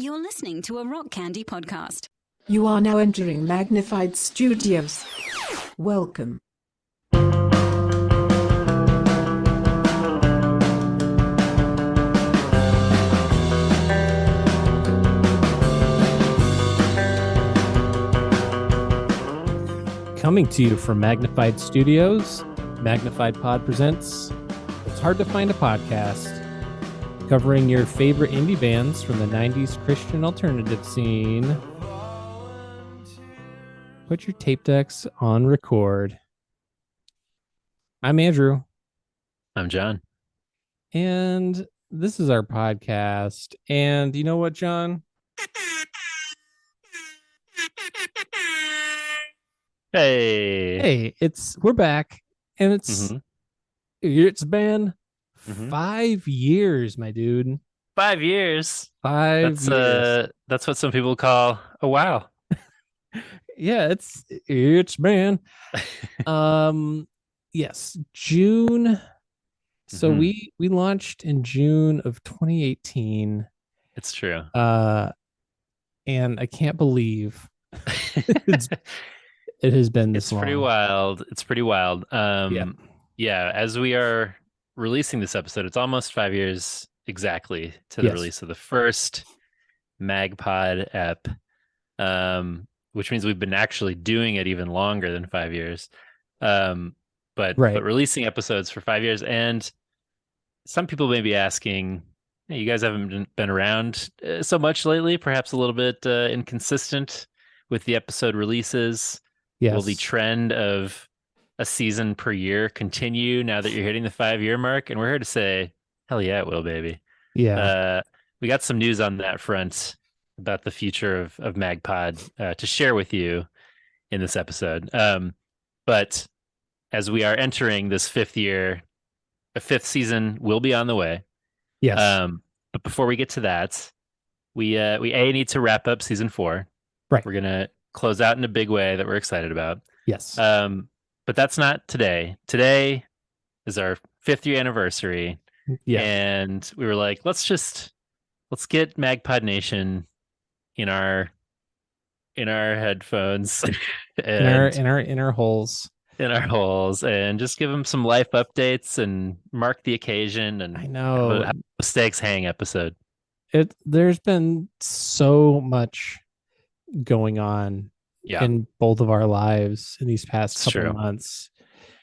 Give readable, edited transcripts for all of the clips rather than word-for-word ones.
You're listening to a Rock Candy podcast. You are now entering Magnified Studios. Welcome. Coming to you from Magnified Studios, Magnified Pod presents It's Hard to Find a Podcast, covering your favorite indie bands from the 90s Christian alternative scene. Put your tape decks on record. I'm Andrew. I'm John. And this is our podcast. And you know what, John? Hey, We're back, and it's been 5 years, my dude. 5 years. 5 years. That's what some people call a wow. Yeah, it's been. Yes, June. So we launched in June of 2018. It's true. And I can't believe it has been this long. It's pretty wild. Yeah, as we are releasing this episode, it's almost 5 years exactly to the release of the first MagPod ep, which means we've been actually doing it even longer than 5 years. But releasing episodes for 5 years. And some people may be asking, hey, you guys haven't been around so much lately, perhaps a little bit inconsistent with the episode releases. Yes. Will the trend of a season per year continue now that you're hitting the 5-year mark? And we're here to say, hell yeah, it will, baby. Yeah. We got some news on that front about the future of MagPod to share with you in this episode. But as we are entering this 5th year, a 5th season will be on the way. Yes. But before we get to that, we need to wrap up season 4. Right. We're gonna close out in a big way that we're excited about. Yes. But that's not today. Today is our 5th year anniversary. Yes. And we were like, let's get MagPod Nation in our headphones and in our holes. In our holes, and just give them some life updates and mark the occasion. And I know have a stakes hang episode. There's been so much going on in both of our lives in these past couple of months.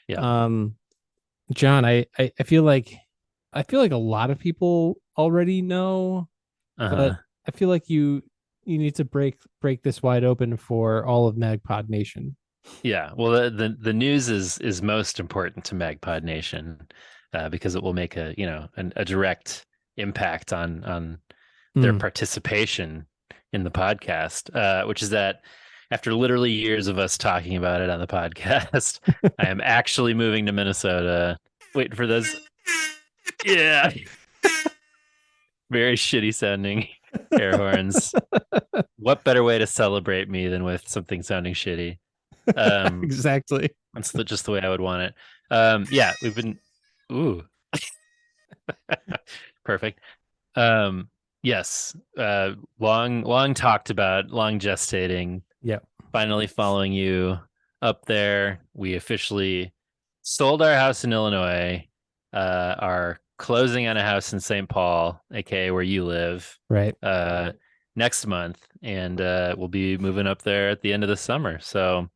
Yeah. John, I feel like a lot of people already know, but I feel like you need to break this wide open for all of MagPod Nation. Yeah, well, the news is most important to MagPod Nation because it will make a direct impact on their participation in the podcast, which is that after literally years of us talking about it on the podcast, I am actually moving to Minnesota. Waiting for those. Yeah. Very shitty sounding air horns. What better way to celebrate me than with something sounding shitty? Exactly. That's just the way I would want it. We've been perfect. Yes. Long talked about, long gestating. Yeah. Finally following you up there. We officially sold our house in Illinois, are closing on a house in St. Paul, aka where you live. Right. Next month, and we'll be moving up there at the end of the summer. So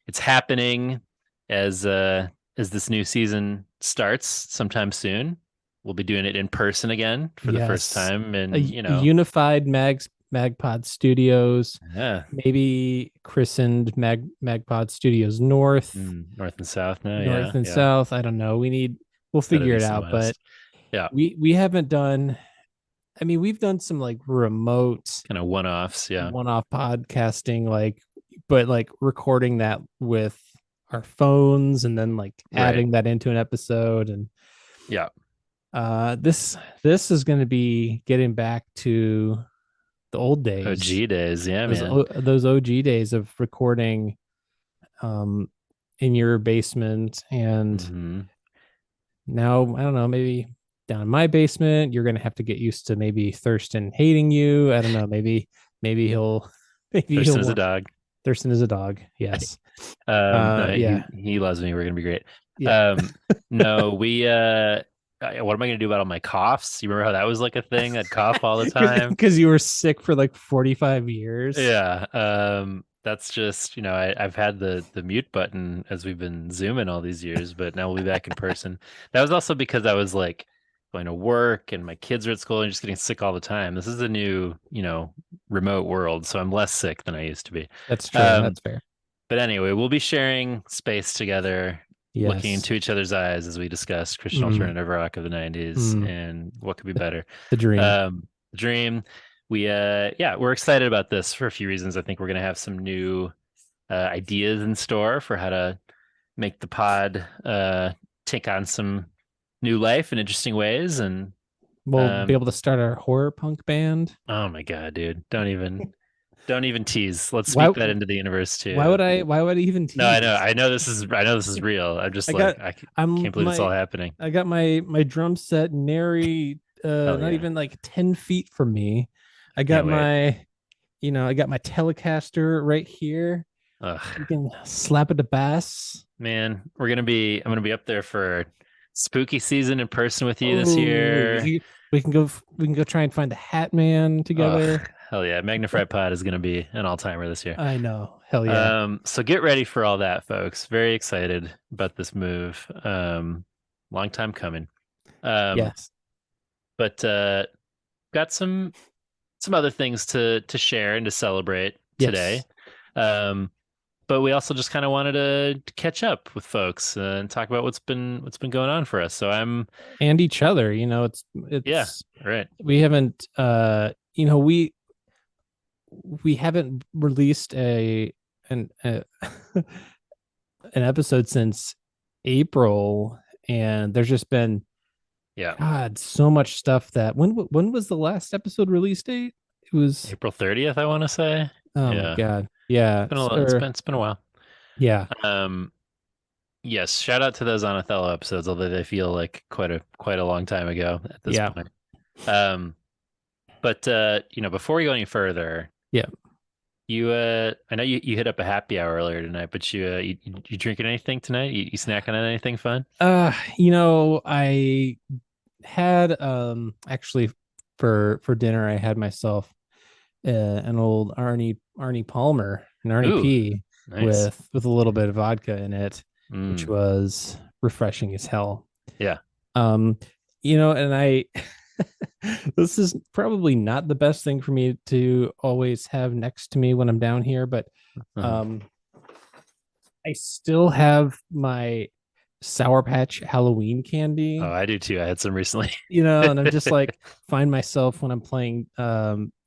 it's happening as this new season starts sometime soon. We'll be doing it in person again for the first time, and unified MagPod Studios. Yeah, maybe christened MagPod Studios North, North and South now. North and South. I don't know. We'll figure it out, but we haven't done. I mean, we've done some like remote kind of one-offs, one-off podcasting, but recording that with our phones and then adding that into an episode. And this is going to be getting back to the old days, OG days. Yeah, those OG days of recording in your basement. And now, I don't know, maybe down in my basement. You're gonna have to get used to maybe Thurston hating you. I don't know. Maybe he'll Thurston is a dog. Thurston is a dog. Yes. No, Yeah. he loves me. We're gonna be great. Yeah. No, we what am I gonna do about all my coughs? You remember how that was like a thing? I'd cough all the time. Because you were sick for like 45 years. Yeah. That's just, I've had the mute button as we've been Zooming all these years, but now we'll be back in person. That was also because I was like going to work and my kids are at school and just getting sick all the time. This is a new, remote world, so I'm less sick than I used to be. That's true. That's fair. But anyway, we'll be sharing space together, looking into each other's eyes as we discuss Christian alternative rock of the 90s and what could be better. The dream. The dream. We're excited about this for a few reasons. I think we're going to have some new ideas in store for how to make the pod take on some new life in interesting ways, and we'll be able to start our horror punk band. Oh my god, dude! Don't even tease. Let's speak that into the universe too. Why would I even tease? No, I know this is real. I'm just I can't believe it's all happening. I got my drum set nary not even like 10 feet from me. I got my Telecaster right here. Ugh. You can slap it to bass. Man, I'm gonna be up there for spooky season in person with you this year. We can go try and find the Hat Man together. Hell yeah. Magnified Pod is gonna be an all-timer this year. I know. Hell yeah. So get ready for all that, folks. Very excited about this move. Long time coming. Yes. But got some other things to share and to celebrate today. But we also just kind of wanted to catch up with folks and talk about what's been going on for us. So and each other, it's right. We haven't we haven't released an episode since April, and there's just been God, so much stuff that when was the last episode release date? It was April 30th, I want to say. Oh my God. Yeah. It's been a while. Yeah. Yes, shout out to those on Othello episodes, although they feel like quite a long time ago at this point. But before we go any further, you I know you hit up a happy hour earlier tonight, but you drinking anything tonight? You snacking on anything fun? I had actually for dinner I had myself an old Arnie Palmer, an Arnie P, nice. with a little bit of vodka in it, which was refreshing as hell. Yeah. And I this is probably not the best thing for me to always have next to me when I'm down here, but I still have my Sour Patch Halloween candy. Oh, I do too. I had some recently. And I'm just like find myself when I'm playing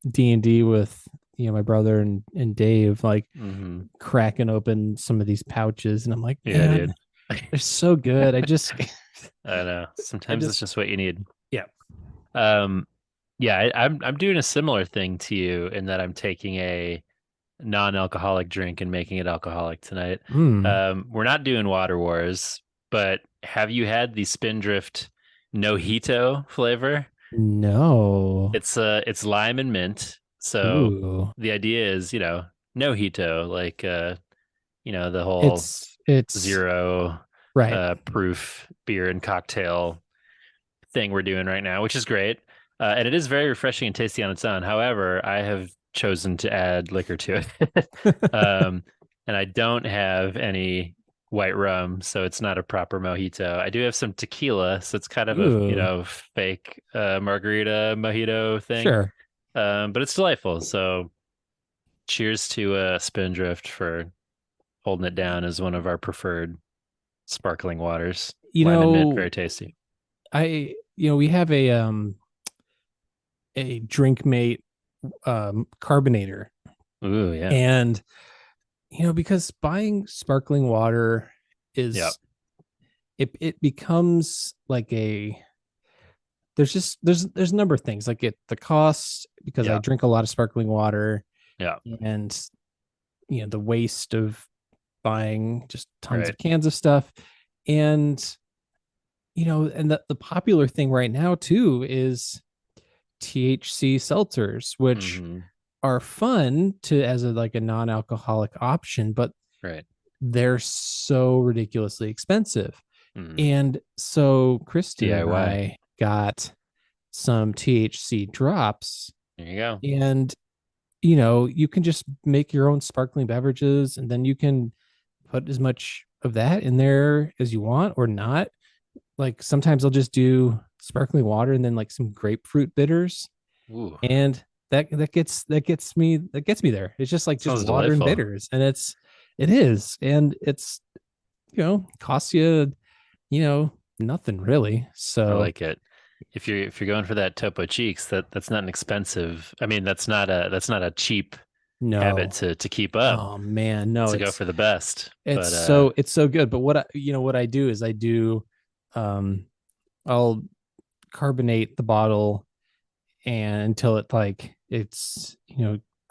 D&D with my brother and Dave, like cracking open some of these pouches, and I'm like, dude, they're so good. I know. Sometimes it's just what you need. Yeah. I'm doing a similar thing to you in that I'm taking a non-alcoholic drink and making it alcoholic tonight. We're not doing Water Wars, but have you had the Spindrift Nojito flavor? No. It's lime and mint. So the idea is, Nojito, like the whole it's 0 proof beer and cocktail thing we're doing right now, which is great. And it is very refreshing and tasty on its own. However, I have chosen to add liquor to it. And I don't have any white rum, so it's not a proper mojito. I do have some tequila, so it's kind of a fake margarita mojito thing. Sure. But it's delightful. So cheers to Spindrift for holding it down as one of our preferred sparkling waters. Lime and mint, very tasty. We have a drink mate carbonator. Ooh, yeah. And because buying sparkling water is it becomes like there's a number of things, like the cost, because I drink a lot of sparkling water, and the waste of buying just tons of cans of stuff, and and the popular thing right now too is THC seltzers, which Hmm. are fun to as a like a non-alcoholic option, but Right. they're so ridiculously expensive. Mm. And so Kristen and DIY. I got some THC drops, There you go. and you can just make your own sparkling beverages, and then you can put as much of that in there as you want or not. Like sometimes I'll just do sparkling water and then like some grapefruit bitters, Ooh, and that gets me there. It's just sounds water and delightful. bitters, and it is, and it's costs nothing really. I So like it. If you're going for that Topo Cheeks, that's not an expensive. I mean, that's not a cheap habit no, to keep up. oh man, no, To go for the best. it's But so good. But what I do is I do, um, I'll carbonate the bottle and until it like it's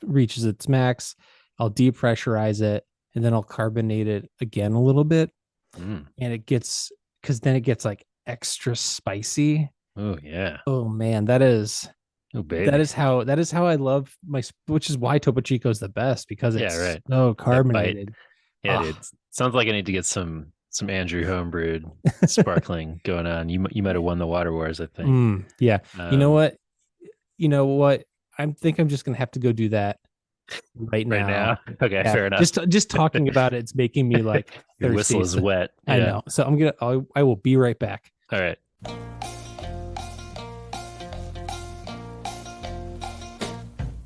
reaches its max. I'll depressurize it and then I'll carbonate it again a little bit, mm, and it gets because then it gets like extra spicy. oh yeah, Oh man, that is baby, how I love which is why Topo Chico is the best because yeah, it's right. so That bite, carbonated. yeah, Ah, dude. Sounds like I need to get some Andrew homebrewed sparkling going on. You might have won the water wars, I think. yeah. You know Um, what? You know what? I'm just gonna have to go do that right right now. now, okay, Yeah, fair enough. just talking about it's making me like Your whistle thirsty. is So wet. I Yeah. know. So I will be right back. All right.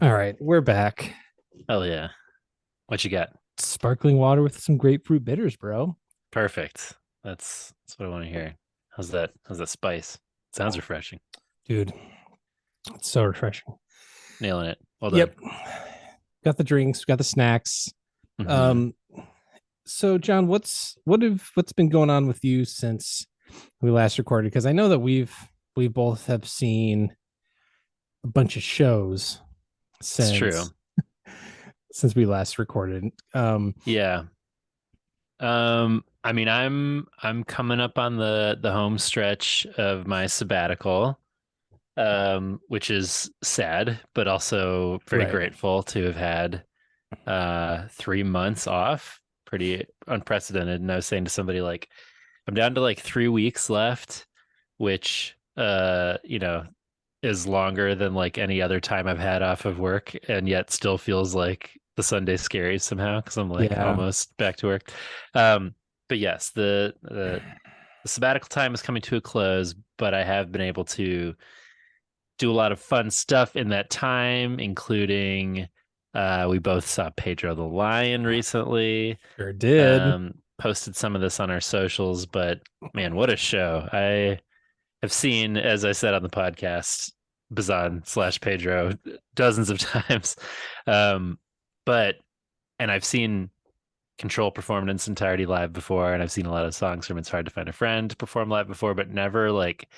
All right, we're back. Hell yeah. What you got? Sparkling water with some grapefruit bitters, bro. Perfect. That's what I want to hear. How's that? How's that spice? Sounds refreshing. Dude, it's so refreshing. Nailing it. Well done. Yep. Got the drinks, got the snacks. Hmm. Um so John, what's been going on with you since we last recorded? Because I know that we both have seen a bunch of shows It's true. since we last recorded. Yeah. I mean, I'm coming up on the home stretch of my sabbatical, which is sad, but also very Right. grateful to have had 3 months off. Pretty unprecedented. And I was saying to somebody like, I'm down to like 3 weeks left, which is longer than like any other time I've had off of work, and yet still feels like the Sunday scary somehow because I'm like Yeah. almost back to work. But yes, the sabbatical time is coming to a close, but I have been able to do a lot of fun stuff in that time, including we both saw Pedro the Lion recently. Sure did. Posted some of this on our socials, but man, what a show. I have seen, as I said on the podcast, Bazan / Pedro dozens of times. Um, but, and I've seen Control perform in its entirety live before, and I've seen a lot of songs from It's Hard to Find a Friend perform live before, but never like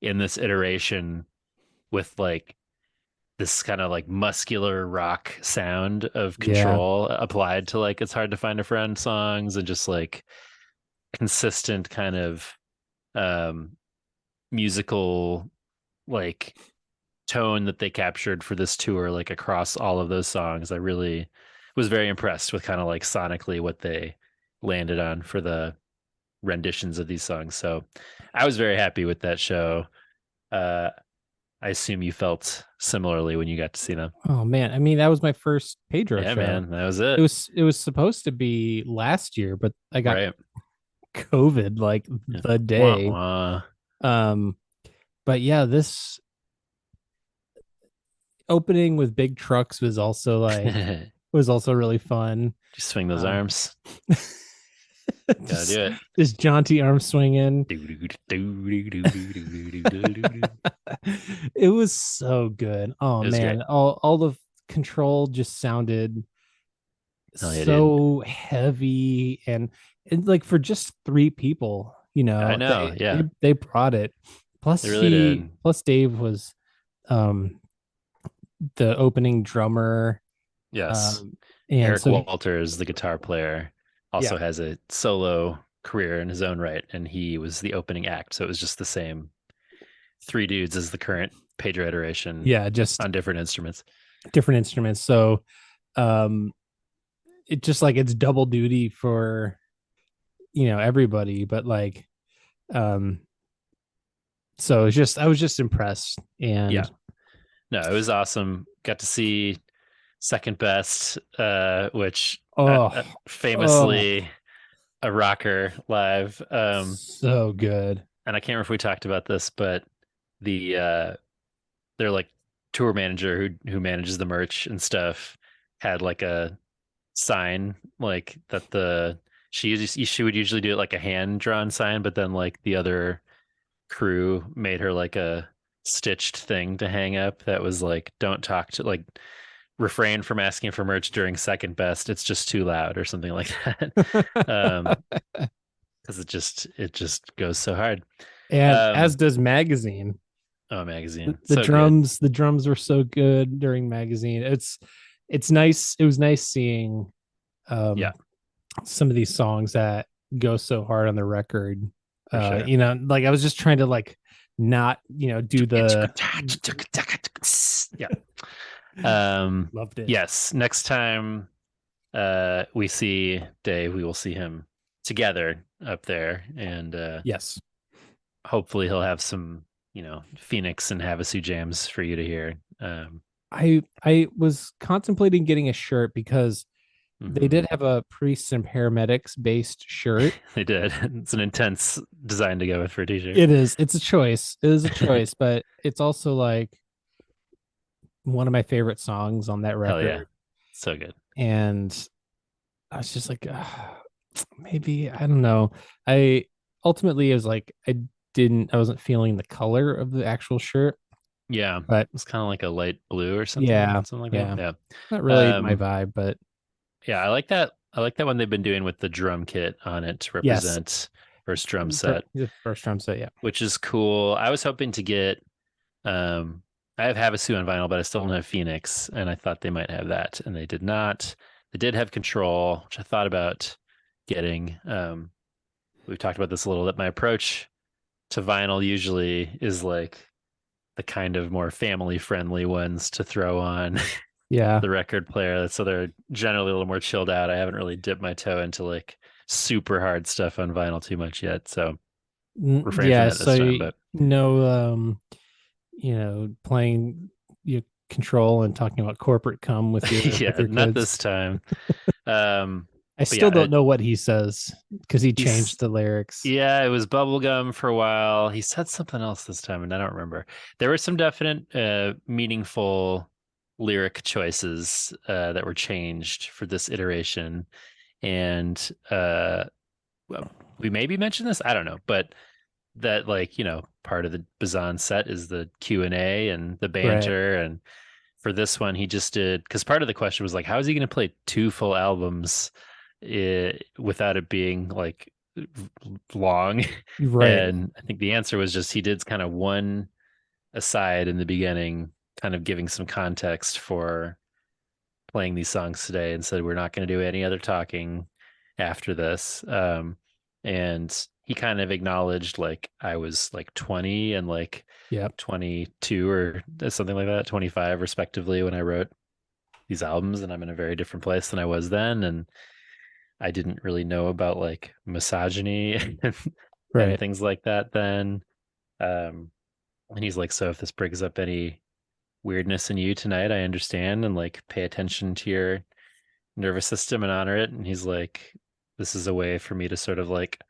in this iteration with like this kind of like muscular rock sound of Yeah. Control applied to like It's Hard to Find a Friend songs, and just like consistent kind of um musical like tone that they captured for this tour, like across all of those songs. I really was very impressed with kind of like sonically what they landed on for the renditions of these songs. So I was very happy with that show. uh I assume you felt similarly when you got to see them. Oh man, I mean that was my first Pedro Yeah, show. man, that was It it. was supposed to be last year, but I got Right. COVID like Yeah. the Wah, day. wah. Um, but yeah, this opening with big trucks was also really fun. Just swing those Um, arms. Gotta just, do it. this jaunty arm swinging. It was so good. Oh It was great. man, all the Control just sounded Oh, yeah, dude. so heavy, and like for just three people, I know. Yeah, they brought it. Plus they really did. plus Dave was um the opening drummer. Yes. And Eric so Walters, the guitar player, also has a solo career in his own right, and he was the opening act. So it was just the same three dudes as the current Pedro iteration. Yeah, just on different instruments. So it just like it's double duty for everybody, but like so it's just I was just impressed. And yeah, no, it was awesome. Got to see Second Best, which famously a rocker live. So good. And I can't remember if we talked about this, but their like tour manager who manages the merch and stuff had like a sign like that she would usually do it like a hand drawn sign, but then like the other crew made her like a stitched thing to hang up that was like, don't talk to, like, refrain from asking for merch during Second Best, it's just too loud, or something like that. Because it just goes so hard. And as does Magazine. Oh, Magazine. The drums were so good during Magazine. It's nice. It was nice seeing some of these songs that go so hard on the record. Sure. Like I was just trying to like not, do the loved it. Yes. Next time we see Dave, we will see him together up there, and yes, hopefully he'll have some, Phoenix and Havasu jams for you to hear. I was contemplating getting a shirt because they did have a priests and paramedics based shirt. They did. It's an intense design to go with for a t-shirt. It is. It's a choice. It is a choice, but it's also like one of my favorite songs on that record. Hell yeah. So good. And I was just like, maybe, I don't know. I was like, I wasn't feeling the color of the actual shirt. Yeah. But it's kind of like a light blue or something. Yeah. Something like that. Yeah. Not really my vibe, but yeah, I like that. I like that one they've been doing with the drum kit on it to represent first drum set. The first drum set, yeah. Which is cool. I was hoping to get I have Havasu on vinyl, but I still don't have Phoenix, and I thought they might have that, and they did not. They did have Control, which I thought about getting. We've talked about this a little, that my approach to vinyl usually is like the kind of more family friendly ones to throw on the record player. So they're generally a little more chilled out. I haven't really dipped my toe into like super hard stuff on vinyl too much yet. So refrain from that this time. But playing your Control and talking about corporate cum with your with your not kids. this time. I still don't know what he says because he changed the lyrics. Yeah, it was bubblegum for a while. He said something else this time, and I don't remember. There were some definite meaningful lyric choices that were changed for this iteration. And we maybe mentioned this, I don't know, but that, like, part of the Bazan set is the Q&A and the banter. Right. And for this one, he just did, because part of the question was like, how is he going to play 2 full albums without it being like long? Right. And I think the answer was just he did kind of one aside in the beginning, kind of giving some context for playing these songs today, and said we're not going to do any other talking after this. And he kind of acknowledged like I was like 20 and like 22 or something like that, 25 respectively, when I wrote these albums, and I'm in a very different place than I was then, and I didn't really know about like misogyny and things like that then. And he's like, so if this brings up any weirdness in you tonight, I understand, and like pay attention to your nervous system and honor it. And he's like, this is a way for me to sort of like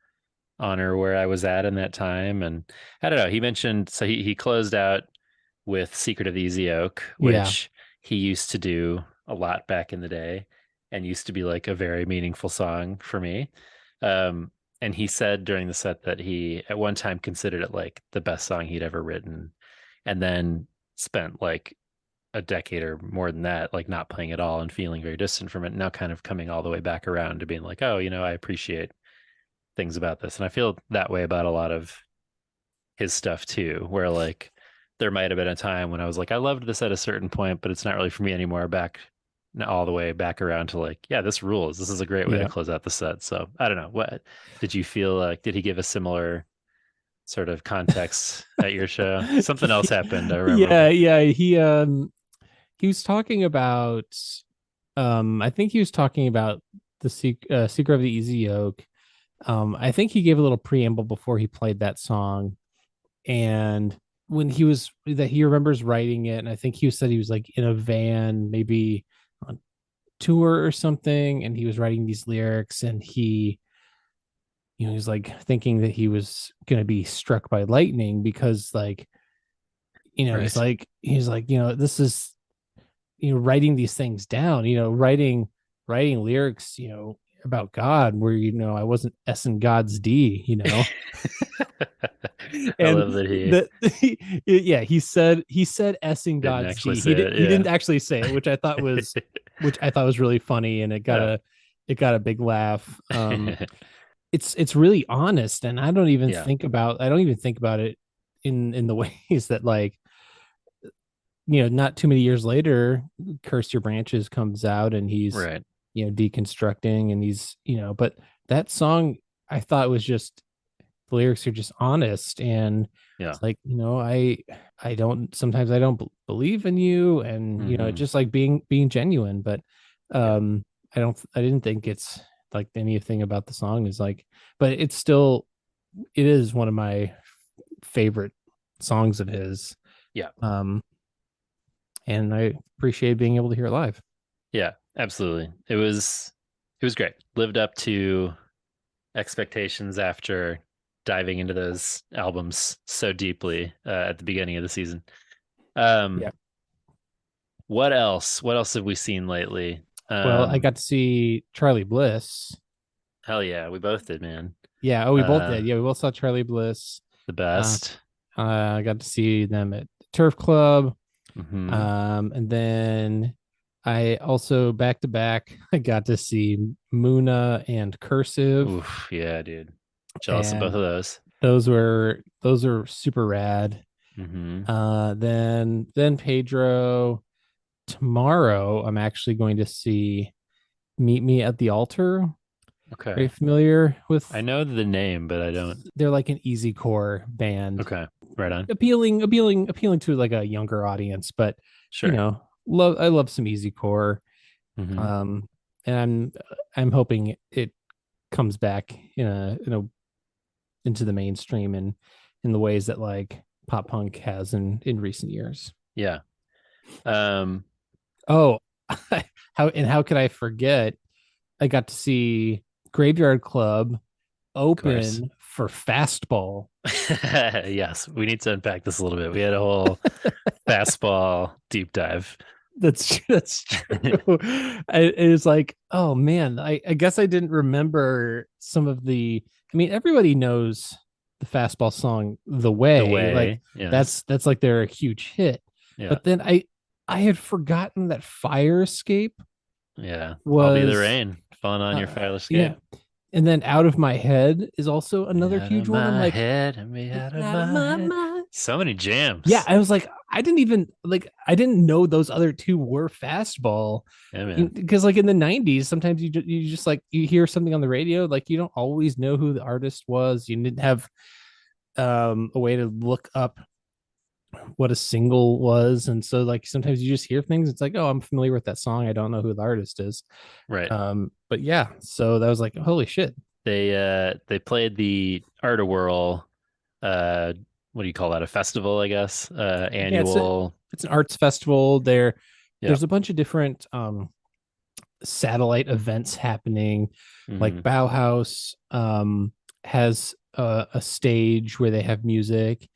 honor where I was at in that time. And I don't know, he mentioned, so he closed out with Secret of the Easy Oak, which he used to do a lot back in the day and used to be like a very meaningful song for me. And he said during the set that he at one time considered it like the best song he'd ever written, and then spent like a decade or more than that like not playing at all and feeling very distant from it, now kind of coming all the way back around to being like, oh, I appreciate things about this. And I feel that way about a lot of his stuff too, where like there might have been a time when I was like, I loved this at a certain point, but it's not really for me anymore, back all the way back around to like, yeah, this rules. This is a great way to Yeah. close out the set. So I don't know. What did you feel like? Did he give a similar sort of context at your show? Something else happened, I remember. Yeah. He was talking about I think he was talking about the Secret of the Easy Yoke. I think he gave a little preamble before he played that song, and when he remembers writing it, and I think he said he was like in a van, maybe on tour or something, and he was writing these lyrics, and he was like thinking that he was going to be struck by lightning because like he's Right. like this is writing these things down, writing lyrics, about God where I wasn't S and God's D, I and love that he the yeah, he said S in didn't God's actually D. say it. He didn't Yeah. actually say it, which I thought was really funny, and Yeah. it got a big laugh. It's really honest, and Yeah. I don't even think about it in the ways that like not too many years later, Curse Your Branches comes out, and he's Right. deconstructing, and he's but that song I thought was just the lyrics are just honest, and Yeah. it's like I don't sometimes I don't believe in you, and Hmm. just like being genuine, but Yeah. I didn't think it's like anything about the song is like, but it is one of my favorite songs of his. Yeah. And I appreciate being able to hear it live. Yeah. Absolutely. It was great. Lived up to expectations after diving into those albums so deeply at the beginning of the season. Um, Yeah. what else? What else have we seen lately? Well, I got to see Charlie Bliss. Hell yeah, we both did, man. Yeah. Oh, we both Uh, did. Yeah, we both saw Charlie Bliss. the Uh, best. I got to see them at Turf Club. Hmm. And then I also back to back, I got to see Muna and Cursive, Oof, yeah, dude. Jealous of both and of those. those are super rad. Hmm. Then Pedro. Tomorrow, I'm actually going to see Meet Me at the Altar. Are Okay. you familiar with? I know the name, but I don't. They're like an easy core band, Okay. Right on. appealing to like a younger audience, but Sure. I love some easy core. Hmm. Um, and I'm hoping it comes back into the mainstream and in the ways that like pop punk has in recent years. Yeah. Um, Oh, how could I forget? I got to see Graveyard Club of course. open for Fastball. Yes, we need to unpack this a little bit. We had a whole fastball deep dive. That's true. It was like, oh man, I guess I didn't remember some of the. I mean, everybody knows the Fastball song "The The Way." Like way, yes. that's like their huge hit. Yeah. But then I had forgotten that Fire Escape Yeah. I'll be the was rain falling on your uh, fire yeah. escape. And then Out of My Head is also Me another out of huge one. I'm my like, head and me out of out of my my head. mind. So many Yeah, jams. I was like, I didn't know those other two were Fastball, Yeah, man. because like in the 90s, sometimes you just like you hear something on the radio, like you don't always know who the artist was. You didn't have a way to look up what a single was, and so like sometimes you just hear things, it's like, oh, I'm familiar with that song, I don't know who the artist is. Right. But yeah, so that was like, holy shit. They played the Art of Whirl, what do you call that? A festival, I guess. Yeah, Annual. it's an arts festival there. Yeah. There's a bunch of different satellite events happening. Like Mhm. Bauhaus has a stage where they have music,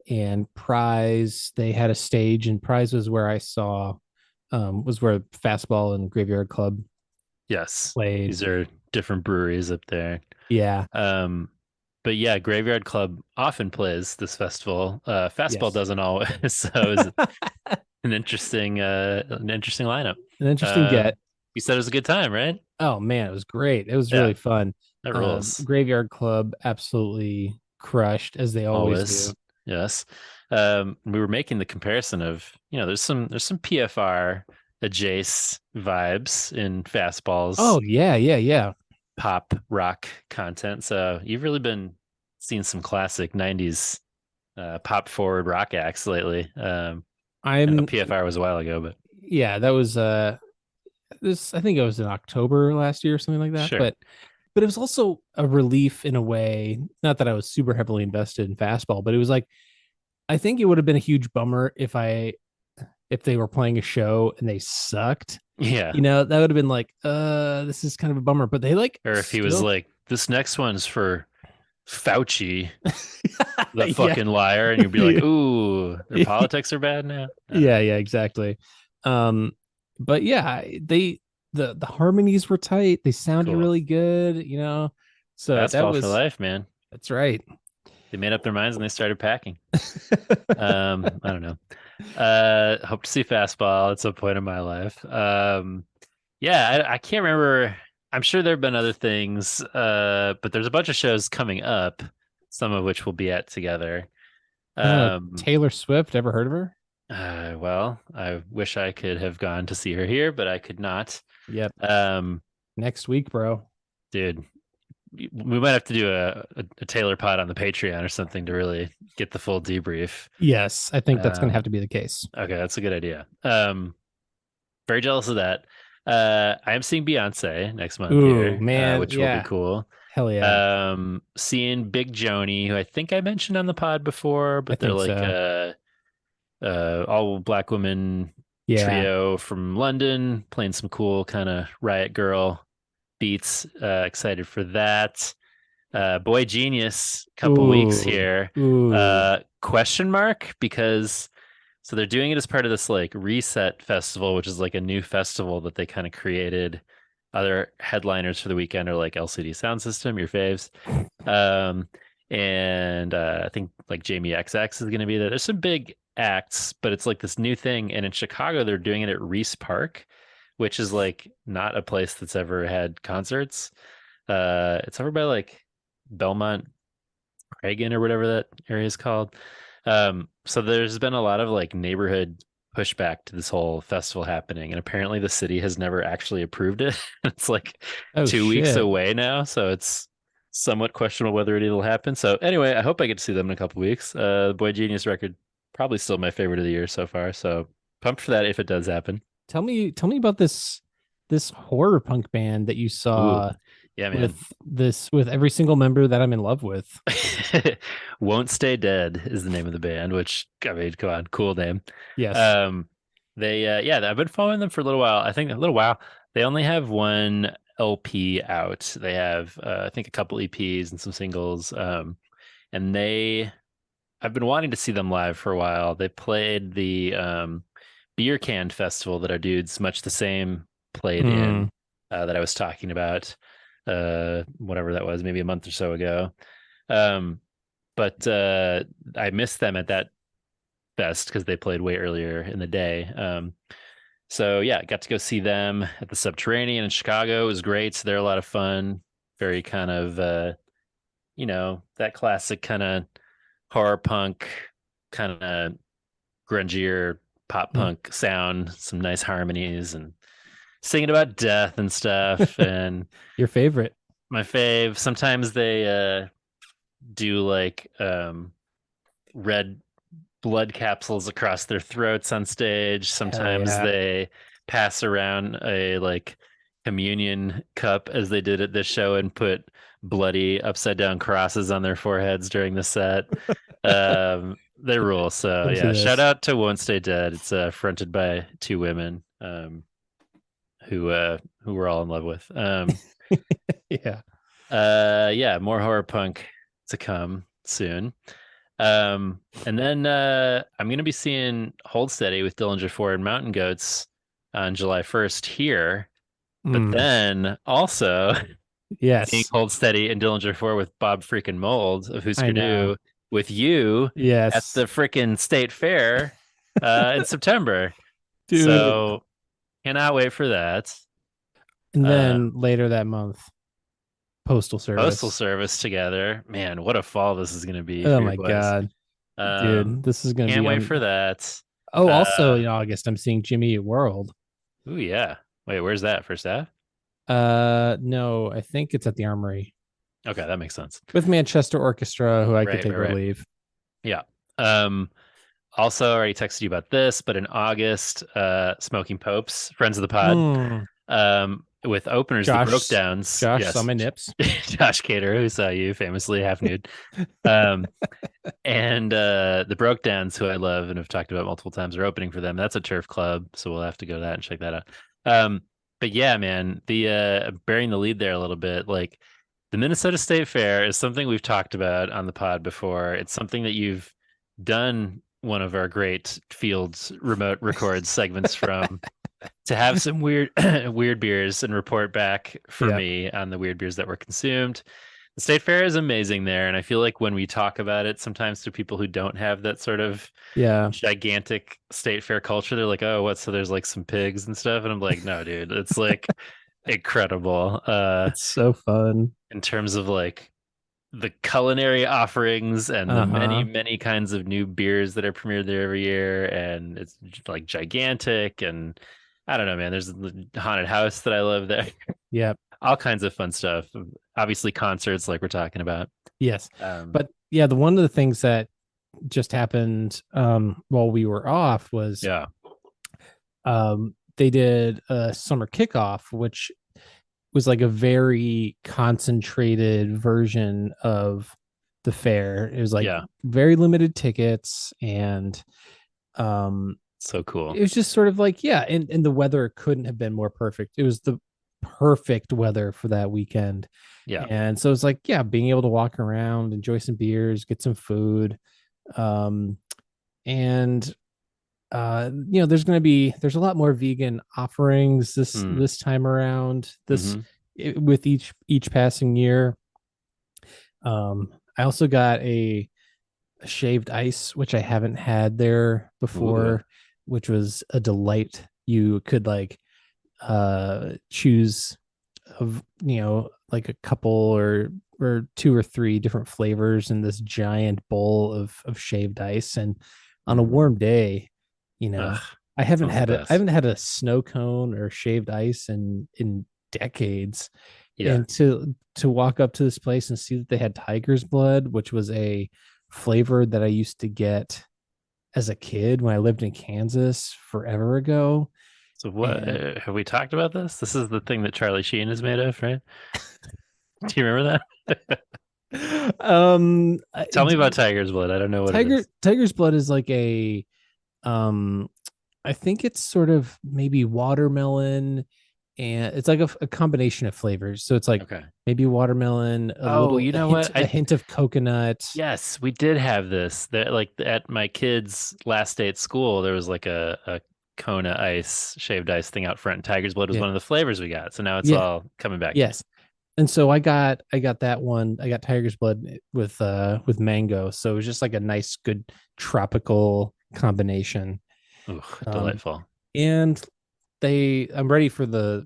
and Prize, they had a stage, and Prize was where I saw was where Fastball and Graveyard Club Yes. played. These are different breweries up there. Yeah. Um, but yeah, Graveyard Club often plays this festival. Fastball Yes. doesn't always. So it's an interesting lineup. An interesting get. You said it was a good time, right? Oh man, it was great. It was Yeah, really fun. that rules. Graveyard Club absolutely crushed, as they always do. Yes. We were making the comparison of, there's some PFR the Jace vibes in Fastballs. Oh yeah. Pop rock content. So you've really been seeing some classic '90s pop forward rock acts lately. I know PFR was a while ago, but yeah, that was this. I think it was in October last year or something like that. Sure. But it was also a relief in a way. Not that I was super heavily invested in Fastball, but it was like I think it would have been a huge bummer if they were playing a show and they sucked. yeah. That would have been like, this is kind of a bummer. But they like, Or if he was like, this next one's for Fauci, the fucking liar, and you'd be like, ooh, their politics are bad now. Yeah, exactly. But yeah, the harmonies were tight. They sounded really good, So Fastball that was for life, man. That's right. They made up their minds and they started packing. I don't know. Hope to see Fastball at some point in my life. Yeah, I can't remember. I'm sure there have been other things, but there's a bunch of shows coming up, some of which we'll be at together. Taylor Swift, ever heard of her? Well, I wish I could have gone to see her here, but I could not. Yep. Next week, bro. Dude, we might have to do a Taylor pod on the Patreon or something to really get the full debrief. Yes, I think that's going to have to be the case. Okay, that's a good idea. Very jealous of that. I am seeing Beyonce next month here, man, which will be cool. Hell yeah. Seeing Big Joni, who I think I mentioned on the pod before, but they're like all black woman trio from London, playing some cool kind of Riot Girl beats. Excited for that. Boy Genius, couple weeks here. Question mark, because so they're doing it as part of this like Reset Festival, which is like a new festival that they kind of created. Other headliners for the weekend are like LCD Soundsystem, your faves. And I think like Jamie XX is going to be there. There's some big acts, but it's like this new thing. And in Chicago, they're doing it at Reese Park, which is like not a place that's ever had concerts. It's over by like Belmont Reagan or whatever that area is called. So there's been a lot of like neighborhood pushback to this whole festival happening, and apparently the city has never actually approved it. It's like 2 weeks away now, so it's somewhat questionable whether it'll happen. So anyway, I hope I get to see them in a couple weeks. The Boy Genius record, probably still my favorite of the year so far, so pumped for that if it does happen. Tell me about this horror punk band that you saw. Ooh. Yeah, man. With every single member that I'm in love with. Won't Stay Dead is the name of the band, which, I mean, come on, cool name. Yes. I've been following them for a little while. They only have one LP out. They have, I think, a couple EPs and some singles. And I've been wanting to see them live for a while. They played the Beer Can Festival that our dudes Much the Same played in, that I was talking about. Whatever that was, maybe a month or so ago. But I missed them at that fest because they played way earlier in the day. So yeah, got to go see them at the Subterranean in Chicago. It was great. So they're a lot of fun. Very kind of that classic kind of horror punk, kind of grungier pop punk sound, some nice harmonies and singing about death and stuff. And your favorite? My fave. Sometimes they do like red blood capsules across their throats on stage. Sometimes they pass around a like communion cup, as they did at this show, and put bloody upside down crosses on their foreheads during the set. They rule. So yeah, shout out to Won't Stay Dead. It's fronted by two women who we're all in love with. More horror punk to come soon. And then I'm going to be seeing Hold Steady with Dillinger Ford and Mountain Goats on July 1st here. But then also seeing Hold Steady and Dillinger Ford with Bob freaking Mold of Husker Du with you at the freaking State Fair in September. Dude. So cannot wait for that. And then later that month, Postal Service together. Man, what a fall this is going to be. Oh my God. Dude, this is going to be... Can't wait for that. Also in August, I'm seeing Jimmy Eat World. Ooh, yeah. Wait, where's that? First Ave? No, I think it's at the Armory Okay, that makes sense. with Manchester Orchestra, who I could Right, take right, or right. leave. Yeah. Also, I already texted you about this, but in August, Smoking Popes, friends of the pod, Mm, with openers, the Broke Josh, Downs. Josh saw Yes, my nips. Josh Cater, who saw you famously half nude. Um, and the Broke Downs, who I love and have talked about multiple times, are opening for them. That's a turf club, so we'll have to go to that and check that out. But yeah, man, the bearing the lead there a little bit, like the Minnesota State Fair is something we've talked about on the pod before. It's something that you've done one of our great fields remote records segments from to have some weird weird beers and report back for Yeah. me on the weird beers that were consumed. The state fair is amazing there, and I feel like when we talk about it sometimes to people who don't have that sort of Yeah. gigantic state fair culture, they're like, oh, what, so there's like some pigs and stuff, and I'm like, no dude, it's like incredible It's so fun. in terms of like the culinary offerings and the many Uh-huh. many kinds of new beers that are premiered there every year, and it's like gigantic. And I don't know, man, there's the haunted house that I love there. Yep. All kinds of fun stuff, obviously concerts like we're talking about. Yes. um But yeah, the one of the things that just happened while we were off was yeah they did a summer kickoff, which was like a very concentrated version of the fair. It was like yeah very limited tickets, and um so cool. it was just sort of like, yeah, and the weather couldn't have been more perfect. It was the perfect weather for that weekend. Yeah, And so it's like, yeah, being able to walk around, enjoy some beers, get some food. Um and there's a lot more vegan offerings mm. this time around, Hmm. with each passing year. I also got a shaved ice, which I haven't had there Ooh. before, which was a delight. You could like choose of, like a couple or two or three different flavors in this giant bowl of shaved ice. And on a Mm. warm day, you know, Ugh, sounds the I best. haven't had a snow cone or shaved ice in decades. Yeah. And to walk up to this place and see that they had tiger's blood, which was a flavor that I used to get as a kid when I lived in Kansas forever ago. So what, And have we talked about this? This is the thing that Charlie Sheen is made of, right? Do you remember that? Tell me about Tiger's Blood. I don't know what it is. tiger's blood is like a um I think it's sort of maybe watermelon, and it's like a combination of flavors. So it's like Okay. maybe watermelon, Oh, you know what? a hint of coconut. Yes, we did have this. That like at my kids' last day at school, there was like a Kona ice, shaved ice thing out front. And Tiger's Blood was Yeah. one of the flavors we got. So now it's Yeah. all coming back to me. Yes. And so I got that one. I got tiger's blood with mango. So it was just like a nice, good tropical combination. Ooh, Um, delightful. and I'm ready for the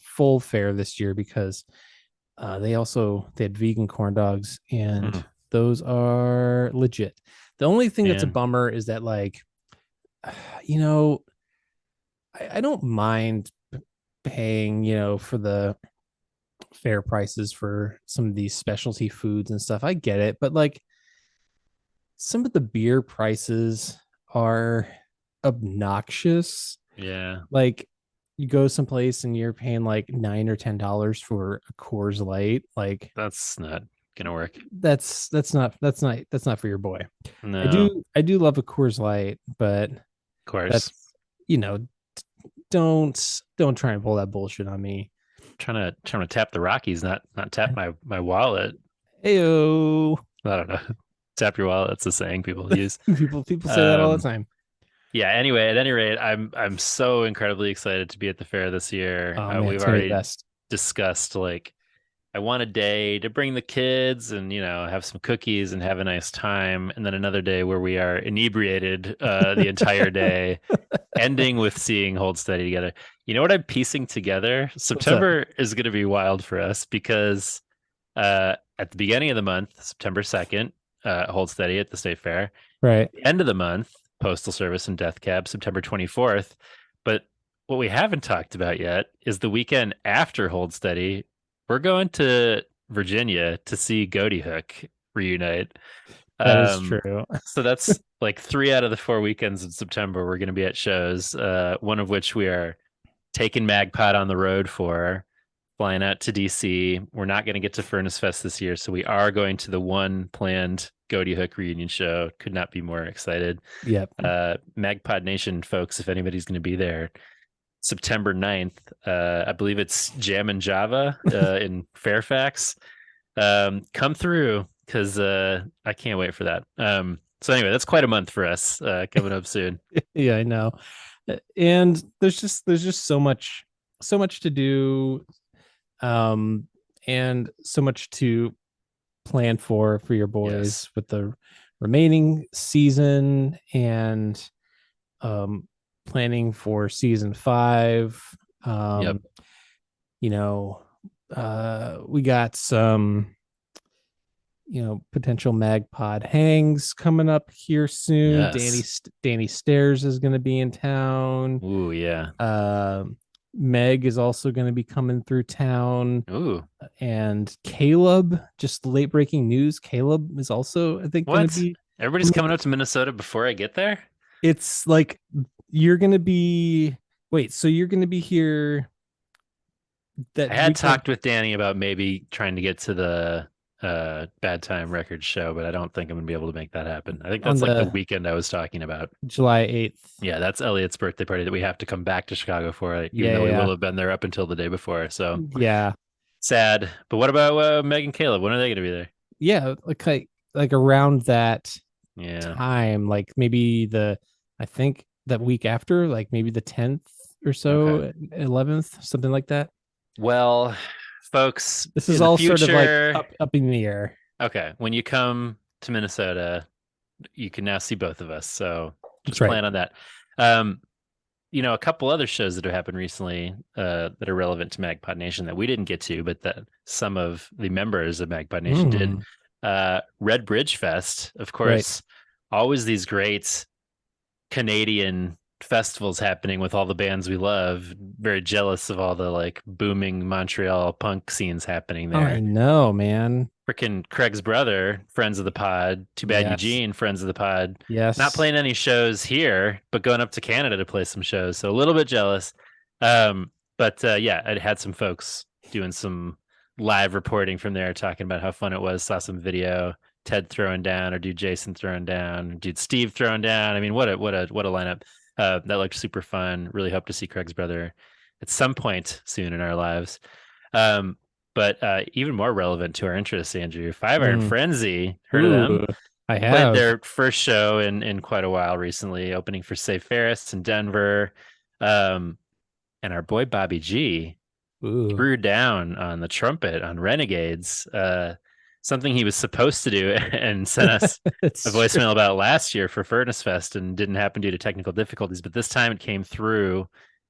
full fair this year because they had vegan corn dogs, and Mm, those are legit. The only thing that's a man. bummer is that, like, you know, I don't mind paying, for the fair prices for some of these specialty foods and stuff. I get it, but like some of the beer prices are obnoxious. Yeah, Like you go someplace and you're paying like $9 or $10 for a Coors Light. Like that's not gonna work. that's not for your boy. No, of I do love a Coors Light, but course. that's, you know, don't try and pull that bullshit on me. Trying to tap the Rockies, not tap my wallet. Heyo. I don't know. Tap your wallet. That's a saying people use. People say that all the Um, time. yeah. Anyway, at any rate, I'm so incredibly excited to be at the fair this year. Oh man, We've it's gonna be the already best. discussed like I want a day to bring the kids and have some cookies and have a nice time, and then another day where we are inebriated the entire day, ending with seeing Hold Steady together. You know what I'm piecing together? What's up? September is going to be wild for us because at the beginning of the month, September 2nd, Hold Steady at the State Fair. Right. The end of the month, Postal Service and Death Cab, September 24th. But what we haven't talked about yet is the weekend after Hold Steady. We're going to Virginia to see Goaty Hook reunite. That is true. So that's like 3 out of the 4 weekends in September. We're going to be at shows, one of which we are taking MagPod on the road for, flying out to DC. We're not going to get to Furnace Fest this year, so we are going to the one planned Goaty Hook reunion show. Could not be more excited. Yep. MagPod Nation folks, if anybody's going to be there, September 9th, I believe it's Jam and Java in Fairfax. Come through, because I can't wait for that. So anyway, that's quite a month for us coming up soon. Yeah, I know. And there's just so much to do, and so much to plan for your boys with the remaining season, and planning for season 5. You know, we got some potential MagPod hangs coming up here soon. Danny Stairs is going to be in town. Ooh, yeah. Meg is also going to be coming through town. Ooh. And Caleb, just late breaking news, Caleb is also, I think, going to be. Everybody's coming up to Minnesota before I get there? It's like you're going to be. Wait, so you're going to be here. I had talked with Danny about maybe trying to get to the Bad Time Records show, but I don't think I'm gonna be able to make that happen. I think that's like the weekend I was talking about, July 8th. Yeah, that's Elliot's birthday party that we have to come back to Chicago for, even though we will have been there up until the day before. So yeah, sad. But what about Meg and Caleb? When are they gonna be there? Yeah, like around that Yeah. time, like maybe I think that week after, like maybe the 10th or so, 11th, something like that. Well, folks, this is all sort of like up in the air. Okay, when you come to Minnesota, you can now see both of us, so just That's plan on that. A couple other shows that have happened recently that are relevant to MagPod Nation that we didn't get to, but that some of the members of MagPod Nation did. Red Bridge Fest, of course, always these great Canadian festivals happening with all the bands we love. Very jealous of all the like booming Montreal punk scenes happening there. I know, man. Freaking Craig's brother, friends of the pod. Too Bad Eugene, friends of the pod. Yes. Not playing any shows here, but going up to Canada to play some shows. So a little bit jealous. But I had some folks doing some live reporting from there, talking about how fun it was. Saw some video. Ted throwing down, or dude Jason throwing down, dude Steve throwing down. I mean, what a lineup. That looked super fun. Really hope to see Craig's brother at some point soon in our lives. But even more relevant to our interests, Andrew, Five Iron Frenzy. Heard of them? I have. Played their first show in quite a while recently, opening for Save Ferris in Denver. And our boy Bobby G threw down on the trumpet on Renegades. Something he was supposed to do and sent us a voicemail about last year for Furnace Fest, and didn't happen due to technical difficulties. But this time it came through,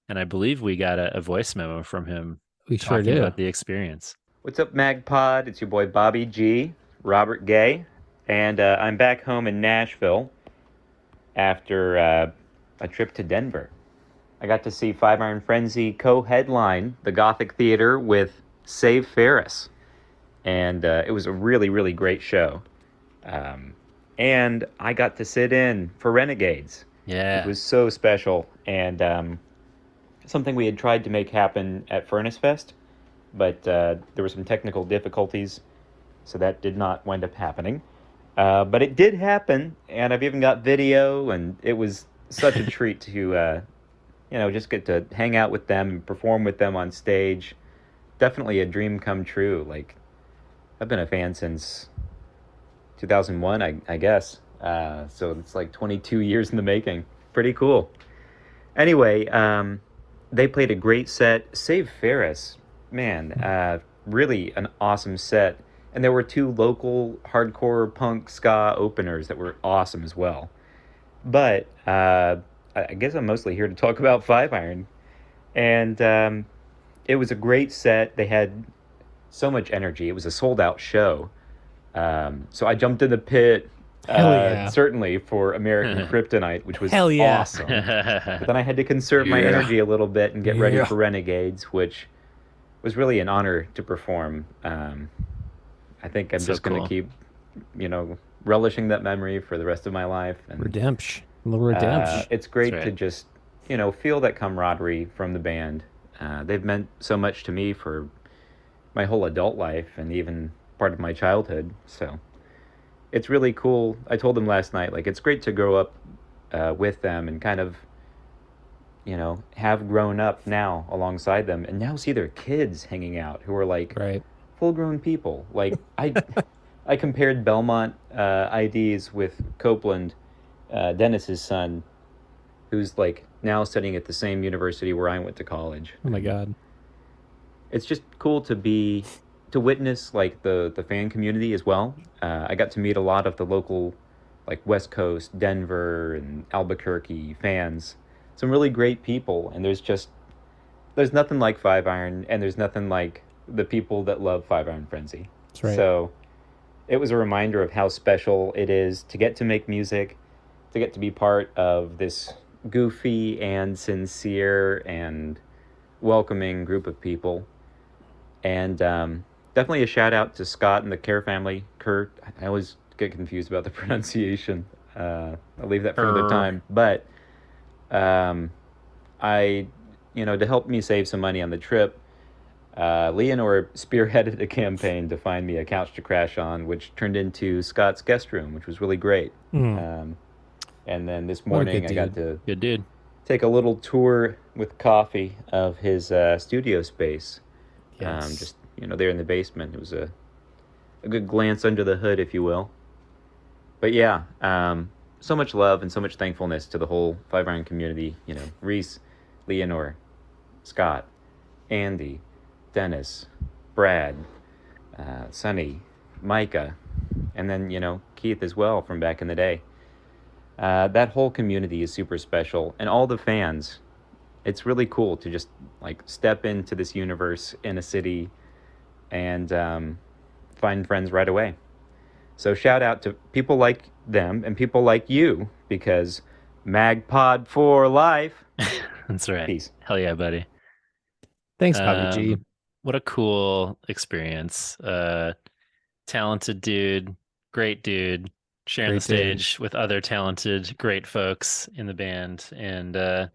and I believe we got a voice memo from him. We sure did. About the experience. What's up, MagPod? It's your boy Bobby G, Robert Gay, and I'm back home in Nashville after a trip to Denver. I got to see Five Iron Frenzy co-headline the Gothic Theater with Save Ferris. And it was a really, really great show. And I got to sit in for Renegades. Yeah. It was so special. And something we had tried to make happen at Furnace Fest, but there were some technical difficulties, so that did not wind up happening. But it did happen, and I've even got video, and it was such a treat to, just get to hang out with them and perform with them on stage. Definitely a dream come true. Like, I've been a fan since 2001, I guess. So it's like 22 years in the making. Pretty cool. Anyway, they played a great set. Save Ferris, man, really an awesome set. And there were 2 local hardcore punk ska openers that were awesome as well. But I guess I'm mostly here to talk about Five Iron. And it was a great set. They had so much energy. It was a sold-out show. So I jumped in the pit, Hell yeah. Certainly for American Kryptonite, which was Hell yeah. awesome. But then I had to conserve my energy a little bit and get ready for Renegades, which was really an honor to perform. I think I'm So just going cool. to keep, relishing that memory for the rest of my life. And Redemption. A little redemption. it's great That's to right. just, feel that camaraderie from the band. They've meant so much to me for my whole adult life and even part of my childhood. So it's really cool. I told them last night, like, it's great to grow up with them and kind of, have grown up now alongside them and now see their kids hanging out who are like Right. full-grown people. Like I compared Belmont IDs with Copeland, Dennis's son, who's like now studying at the same university where I went to college. Oh my God. It's just cool to witness like the fan community as well. I got to meet a lot of the local, like West Coast, Denver, and Albuquerque fans. Some really great people, and there's nothing like Five Iron, and there's nothing like the people that love Five Iron Frenzy. That's right. So it was a reminder of how special it is to get to make music, to get to be part of this goofy and sincere and welcoming group of people. And definitely a shout out to Scott and the Care family. Kurt, I always get confused about the pronunciation. I'll leave that for another time. But to help me save some money on the trip, Leonore spearheaded a campaign to find me a couch to crash on, which turned into Scott's guest room, which was really great. And then this morning I got to Good dude. take a little tour with coffee of his studio space. Yes. Just there in the basement. It was a good glance under the hood, if you will. But yeah, so much love and so much thankfulness to the whole Five Iron community. Reese, Leonore, Scott, Andy, Dennis, Brad, Sonny, Micah, and then Keith as well from back in the day. That whole community is super special, and all the fans. It's really cool to just like step into this universe in a city and find friends right away. So shout out to people like them and people like you, because MagPod for life. That's right. Peace. Hell yeah, buddy. Thanks, Bobby G. What a cool experience. Talented dude, great dude, sharing Great the stage with other talented, great folks in the band. And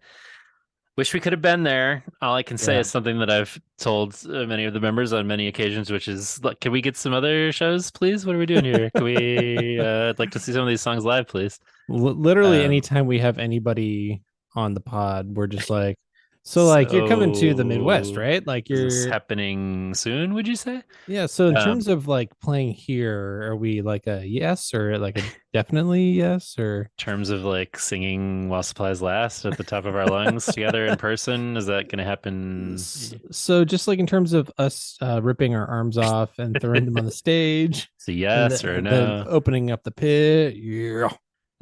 wish we could have been there. All I can say Yeah. is something that I've told many of the members on many occasions, which is, like, can we get some other shows, please? What are we doing here? Can we? I'd like to see some of these songs live, please. Literally, anytime we have anybody on the pod, we're just like, so like you're coming to the Midwest, So, right? Like Is this you're, happening soon, would you say? yeah. So in Um, terms of like playing here, are we like a yes or like a definitely yes or? Terms of like singing while supplies last at the top of our lungs together in person, is that going to happen? So just like in terms of us ripping our arms off and throwing them on the stage, It's a yes and or then no. opening up the pit, yeah.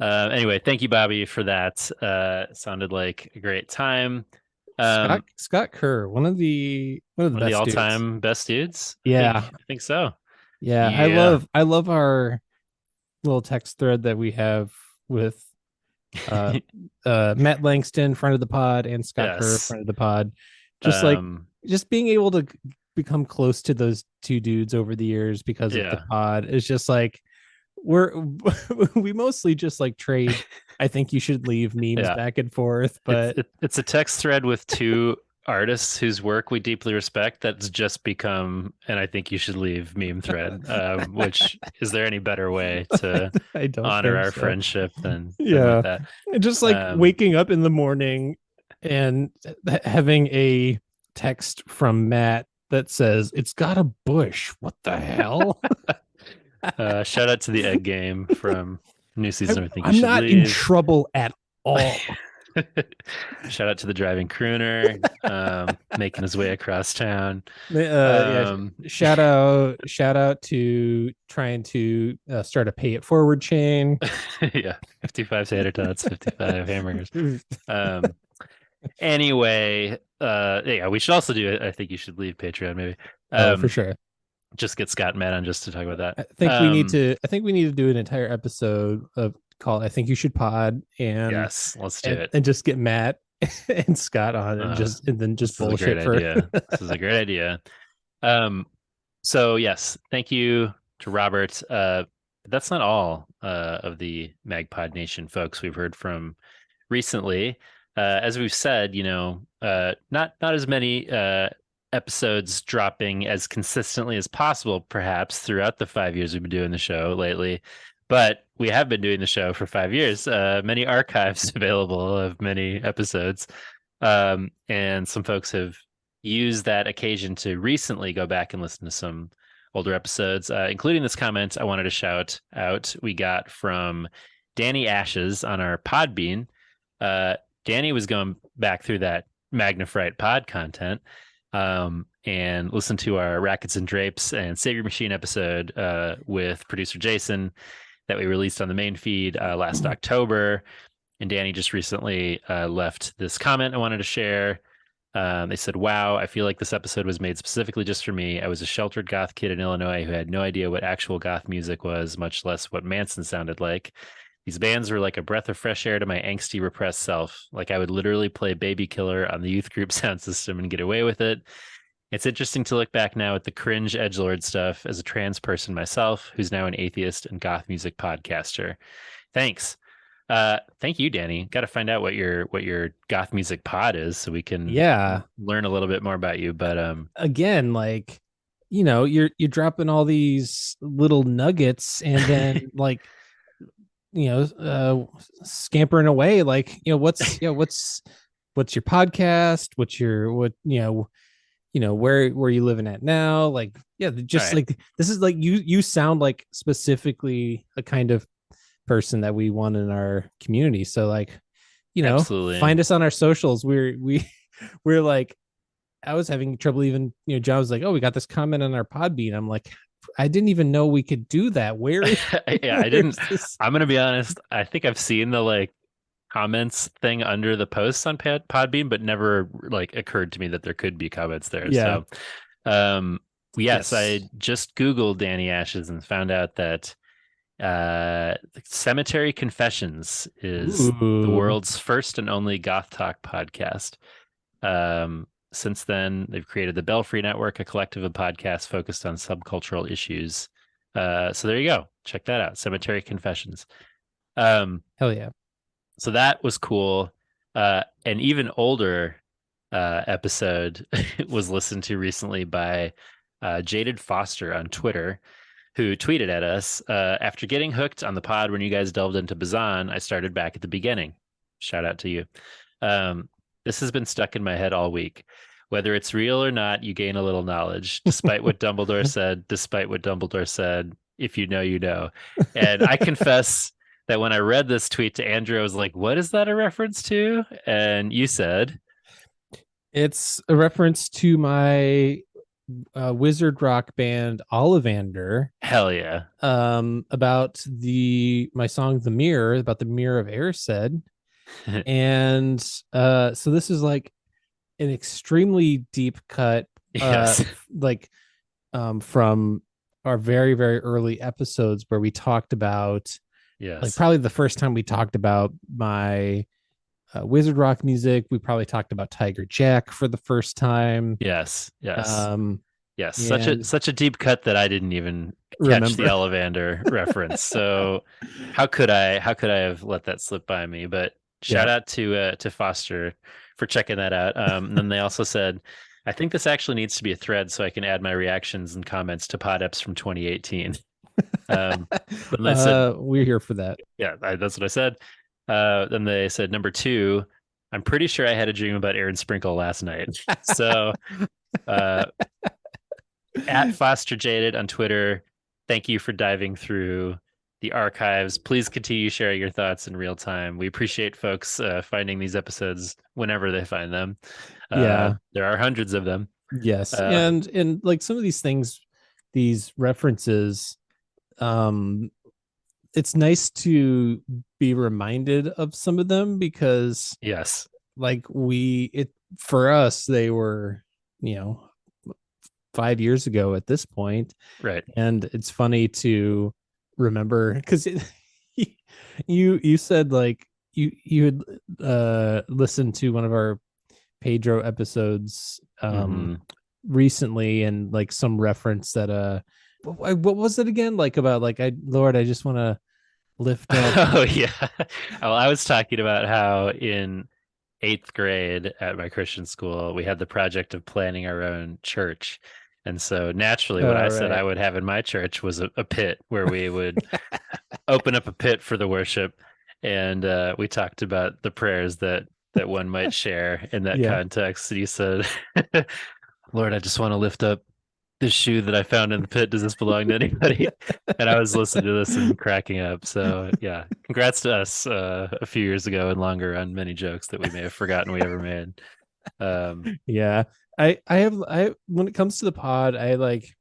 Anyway, thank you, Bobby, for that. Sounded like a great time. Scott Kerr, one of the One of the best dudes. all-time best dudes. Yeah. I think so. Yeah, Yeah. I love our little text thread that we have with Matt Langston, friend of the pod, and Scott Kerr, Yes. friend of the pod. Just like just being able to become close to those two dudes over the years because of the Yeah. pod is just like we mostly just like trade I think you should leave memes Yeah. back and forth, but it's a text thread with two artists whose work we deeply respect that's just become, and I think you should leave meme thread, which is there any better way to I don't honor think our so. friendship than Yeah. with that? And just like waking up in the morning and having a text from Matt that says, "It's got a bush. What the hell?" Shout out to the Egg Game from new season. I think you I'm should not in leave. trouble at all. Shout out to the driving crooner, making his way across town. Shout out to trying to start a pay it forward chain. Yeah, 55 tater tots, 55 hamburgers. Anyway, yeah, we should also do it. I think you should leave Patreon, maybe. For sure. Just get Scott and Matt on just to talk about that. I think we need to do an entire episode of called I Think You Should Pod, and yes, let's do it. And just get Matt and Scott on and then just bullshit for idea. This is a great idea. So yes, thank you to Robert. That's not all of the MagPod Nation folks we've heard from recently. As we've said, not as many episodes dropping as consistently as possible, perhaps throughout the 5 years we've been doing the show lately. But we have been doing the show for 5 years. Many archives available of many episodes. And some folks have used that occasion to recently go back and listen to some older episodes, including this comment I wanted to shout out. We got from Danny Ashes on our Podbean. Danny was going back through that Magnafright pod content and listened to our Rackets and Drapes and Save Your Machine episode with producer Jason that we released on the main feed last October. And Danny just recently left this comment I wanted to share. They said, "Wow, I feel like this episode was made specifically just for me. I was a sheltered goth kid in Illinois who had no idea what actual goth music was, much less what Manson sounded like. These bands were like a breath of fresh air to my angsty, repressed self. Like I would literally play Baby Killer on the youth group sound system and get away with it. It's interesting to look back now at the cringe edgelord stuff as a trans person myself, who's now an atheist and goth music podcaster. Thanks." Thank you, Danny. Got to find out what your goth music pod is so we can learn a little bit more about you. But again, like, you're dropping all these little nuggets and then like, scampering away. Like, what's your podcast? Where you living at now? Like, just right. Like, this is like, you sound like specifically a kind of person that we want in our community. So like, absolutely. Find us on our socials. We're like, I was having trouble even, John was like, "Oh, we got this comment on our Podbean." I'm like, I didn't even know we could do that. Where? Yeah, I didn't. I'm going to be honest. I think I've seen the like comments thing under the posts on Podbean, but never like occurred to me that there could be comments there. Yeah. So, yes, I just Googled Danny Ashes and found out that Cemetery Confessions is the world's first and only goth talk podcast. Since then, they've created the Belfry Network, a collective of podcasts focused on subcultural issues. So there you go. Check that out. Cemetery Confessions. Hell yeah. So that was cool. An even older episode was listened to recently by Jaded Foster on Twitter, who tweeted at us, "After getting hooked on the pod when you guys delved into Bazan, I started back at the beginning." Shout out to you. "This has been stuck in my head all week. Whether it's real or not, you gain a little knowledge. Despite what Dumbledore said, if you know, you know." And I confess that when I read this tweet to Andrew, I was like, "What is that a reference to?" And you said, "It's a reference to my wizard rock band Ollivander." Hell yeah. About my song The Mirror, about the Mirror of Erised. And so this is like an extremely deep cut from our very, very early episodes where we talked about like probably the first time we talked about my wizard rock music. We probably talked about Tiger Jack for the first time. Yes. Such a deep cut that I didn't even catch the Ollivander reference. So how could I have let that slip by me? But shout out to Foster for checking that out. And then they also said, "I think this actually needs to be a thread so I can add my reactions and comments to PodEps from 2018. Then they said, "We're here for that." Yeah, that's what I said. Then they said, "Number 2, I'm pretty sure I had a dream about Aaron Sprinkle last night." So at Foster Jaded on Twitter, thank you for diving through the archives. Please continue sharing your thoughts in real time. We appreciate folks finding these episodes whenever they find them. There are hundreds of them. Yes. And like some of these things, these references, it's nice to be reminded of some of them because like for us, they were, 5 years ago at this point. Right. And it's funny to remember because you said like you had listened to one of our Pedro episodes recently, and like some reference that what was it again, like about like I just want to lift up. Oh yeah. Well, I was talking about how in 8th grade at my Christian school we had the project of planning our own church, and so naturally what I said I would have in my church was a pit where we would open up a pit for the worship, and we talked about the prayers that one might share in that context. And you said, Lord, I just want to lift up this shoe that I found in the pit. Does this belong to anybody? And I was listening to this and cracking up. So yeah, congrats to us a few years ago and longer on many jokes that we may have forgotten we ever made. Yeah, I have when it comes to the pod, I like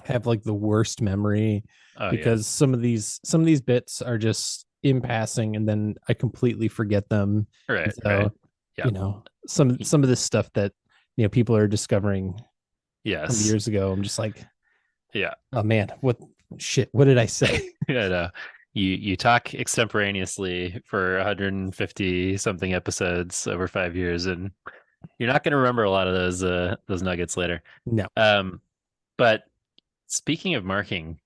have like the worst memory because some of these bits are just in passing and then I completely forget them. Right. So, right. Yep. You know, some of this stuff that, you know, people are discovering some years ago. I'm just like, yeah. Oh man, what did I say? Yeah, no. You talk extemporaneously for 150 something episodes over 5 years, and you're not going to remember a lot of those nuggets later. No. But speaking of marking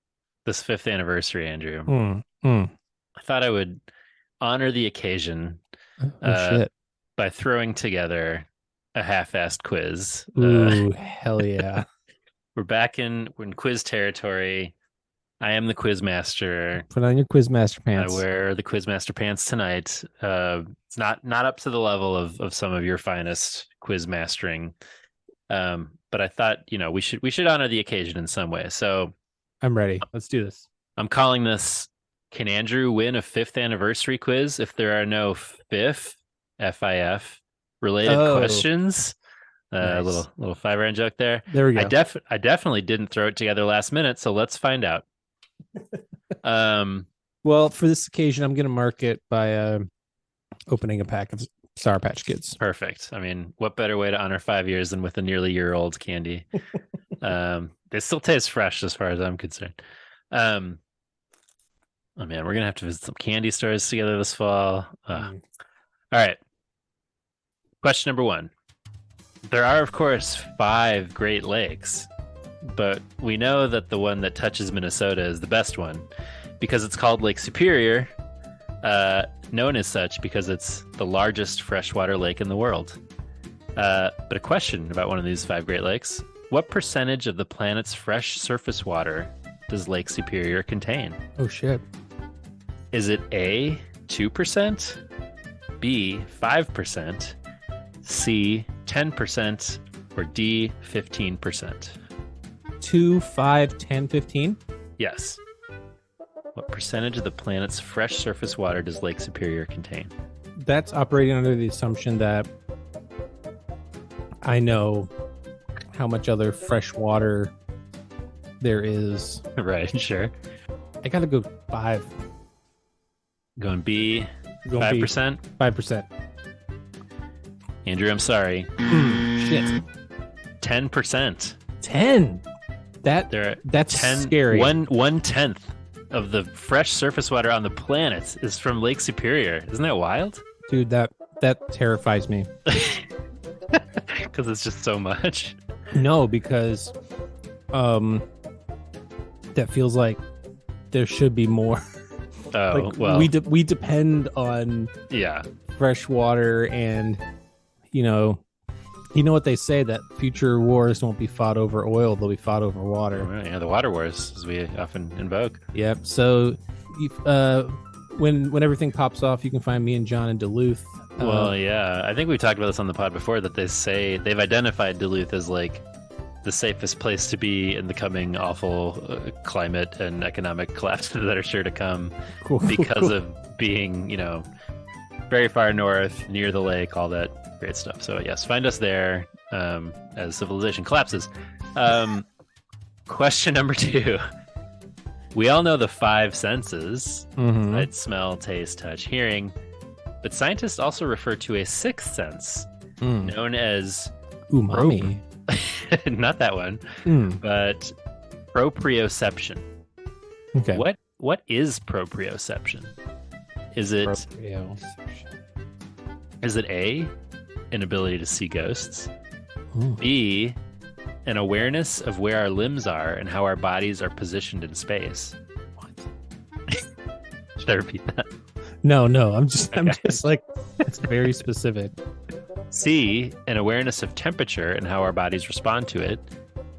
this 5th anniversary, Andrew, I thought I would honor the occasion by throwing together a half-assed quiz. Ooh, hell yeah. We're back in quiz territory. I am the quiz master. Put on your quiz master pants. I wear the quiz master pants tonight. It's not up to the level of some of your finest quiz mastering. But I thought, you know, we should honor the occasion in some way. So I'm ready. Let's do this. I'm calling this, can Andrew win a 5th anniversary quiz if there are no FIF related questions? Nice. Little 5-round joke there. There we go. I definitely didn't throw it together last minute, so let's find out. Well, for this occasion, I'm going to mark it by opening a pack of Sour Patch Kids. Perfect. I mean, what better way to honor 5 years than with a nearly year-old candy? They still taste fresh as far as I'm concerned. Oh man, we're gonna have to visit some candy stores together this fall. All right. Question number 1. There are, of course, 5 Great Lakes, but we know that the one that touches Minnesota is the best one because it's called Lake Superior, known as such because it's the largest freshwater lake in the world. But a question about one of these 5 Great Lakes: what percentage of the planet's fresh surface water does Lake Superior contain? Oh shit. Is it A, 2%, B, 5%, C, 10%, or D, 15%? 2, 5, 10, 15? Yes. What percentage of the planet's fresh surface water does Lake Superior contain? That's operating under the assumption that I know how much other fresh water there is. Right, sure. I gotta go 5. Going B, 5%? 5%. Andrew, I'm sorry. Shit. 10%. 10? That's 10, scary. 1/10 of the fresh surface water on the planet is from Lake Superior. Isn't that wild? Dude, that terrifies me. Because it's just so much. No, because that feels like there should be more. Oh, like, well. We depend on fresh water, and you know what they say, that future wars won't be fought over oil, they'll be fought over water. Right, yeah, the water wars, as we often invoke. Yep. So when everything pops off, you can find me and John in Duluth. Well, yeah, I think we talked about this on the pod before, that they say they've identified Duluth as like the safest place to be in the coming awful climate and economic collapse that are sure to come. Cool. Because of being, you know, very far north, near the lake, all that great stuff. So yes, find us there as civilization collapses. Question number 2. We all know the 5 senses: sight, smell, taste, touch, hearing. But scientists also refer to a 6th sense known as umami. not that one, but proprioception. Okay. What is proprioception? Is it A, an ability to see ghosts? B, an awareness of where our limbs are and how our bodies are positioned in space? What? Should I repeat that? No. I'm just like, it's very specific. C, an awareness of temperature and how our bodies respond to it?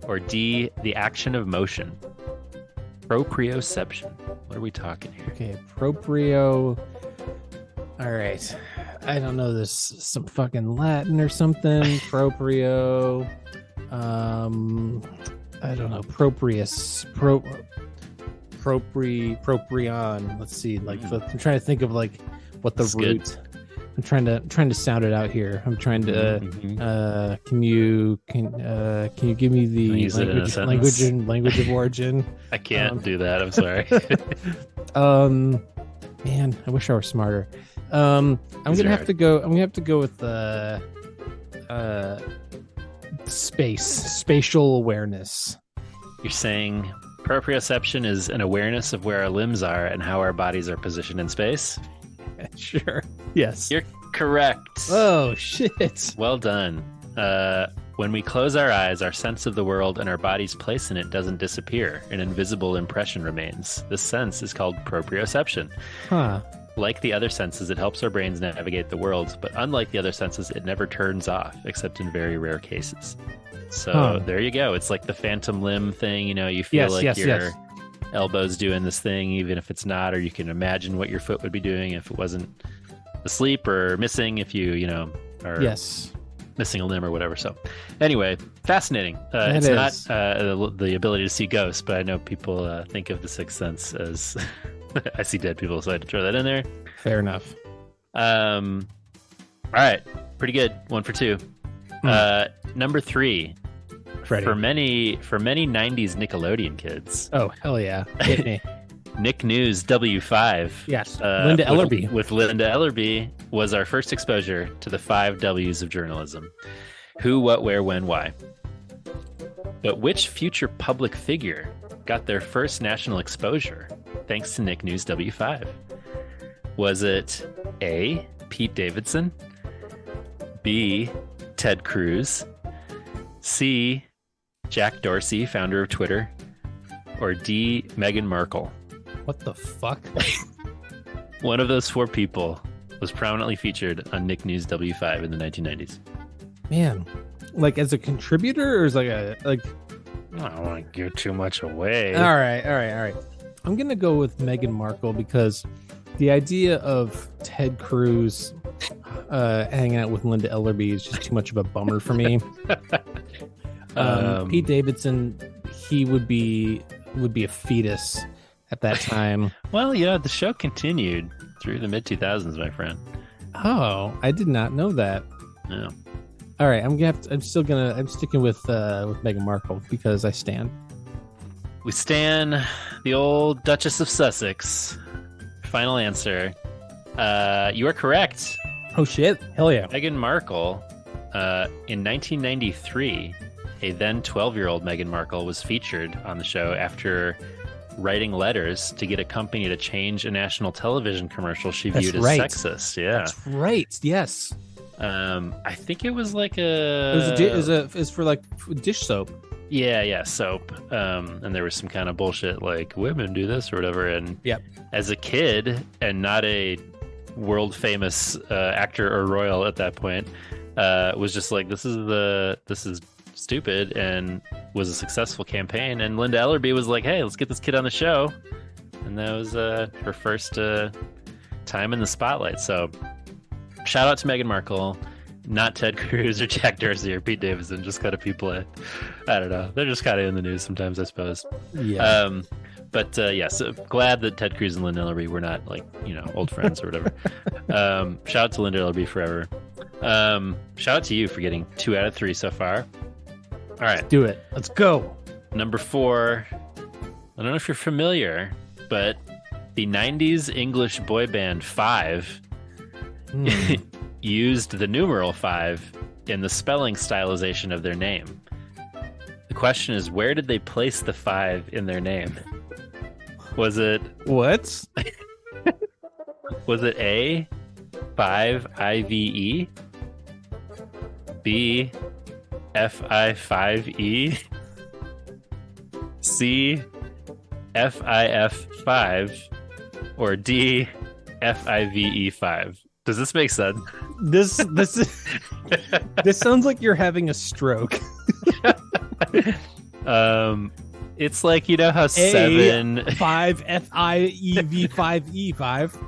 Or D, the action of motion? Proprioception. What are we talking here? Okay, proprio. All right. I don't know, this some fucking Latin or something. Proprio. I don't know. Proprion. Let's see. Like I'm trying to think of like what the That's root. good. I'm trying to sound it out here. I'm trying to. Can you give me the Use it in a sentence. language of origin? I can't do that. I'm sorry. Man, I wish I were smarter. I'm gonna have to go with spatial awareness. You're saying proprioception is an awareness of where our limbs are and how our bodies are positioned in space? Sure. Yes. You're correct. Oh shit. Well done. When we close our eyes, our sense of the world and our body's place in it doesn't disappear. An invisible impression remains. This sense is called proprioception. Huh. Like the other senses, it helps our brains navigate the world, but unlike the other senses, it never turns off, except in very rare cases. So there you go. It's like the phantom limb thing. You know, you feel your elbow's doing this thing, even if it's not, or you can imagine what your foot would be doing if it wasn't asleep or missing, if you are missing a limb or whatever. So anyway, fascinating. It's not the ability to see ghosts, but I know people think of the Sixth Sense as I see dead people, so I had to throw that in there. Fair enough. All right, pretty good. 1 for 2. Number 3. Ready. For many 90s Nickelodeon kids. Oh, hell yeah. Hit me. Nick News W5. Yes. Linda Ellerby. With Linda Ellerby was our first exposure to the 5 W's of journalism. Who, what, where, when, why. But which future public figure got their first national exposure thanks to Nick News W5? Was it A, Pete Davidson, B, Ted Cruz, C, Jack Dorsey, founder of Twitter, or D, Meghan Markle? What the fuck? One of those 4 people was prominently featured on Nick News W5 in the 1990s. Man, like as a contributor or as like I don't want to give too much away. All right. I'm gonna go with Meghan Markle because the idea of Ted Cruz hanging out with Linda Ellerby is just too much of a bummer for me. Pete Davidson, he would be a fetus at that time. Well, the show continued through the mid-2000s, my friend. Oh, I did not know that. Yeah. All right, I'm sticking with Meghan Markle because I stan. We stan the old Duchess of Sussex. Final answer. You are correct. Oh shit! Hell yeah! Meghan Markle, in 1993, a then 12-year-old Meghan Markle was featured on the show after writing letters to get a company to change a national television commercial she viewed as sexist. Yeah, that's right. Yes. I think it was like a. It was for like dish soap. Yeah, soap. And there was some kind of bullshit like women do this or whatever. And as a kid and not a world famous actor or royal at that point, was just like this is stupid, and was a successful campaign. And Linda Ellerby was like, hey, let's get this kid on the show, and that was her first time in the spotlight. So shout out to Meghan Markle, not Ted Cruz or Jack Dorsey or Pete Davidson, just kind of people I don't know, they're just kind of in the news sometimes, I suppose. So glad that Ted Cruz and Linda Ellerby were not old friends or whatever. Shout out to Linda Ellerby forever. Shout out to you for getting 2 out of 3 so far. All right, let's do it. Let's go. Number 4. I don't know if you're familiar, but the 90s English boy band 5 used the numeral 5 in the spelling stylization of their name. question is, where did they place the 5 in their name? Was it What? A, 5 IVE, B, FI5E, C, FIF5, or D, FIVE5? Does this make sense? This this sounds like you're having a stroke. It's like, you know how 7 5 FIEV5E5.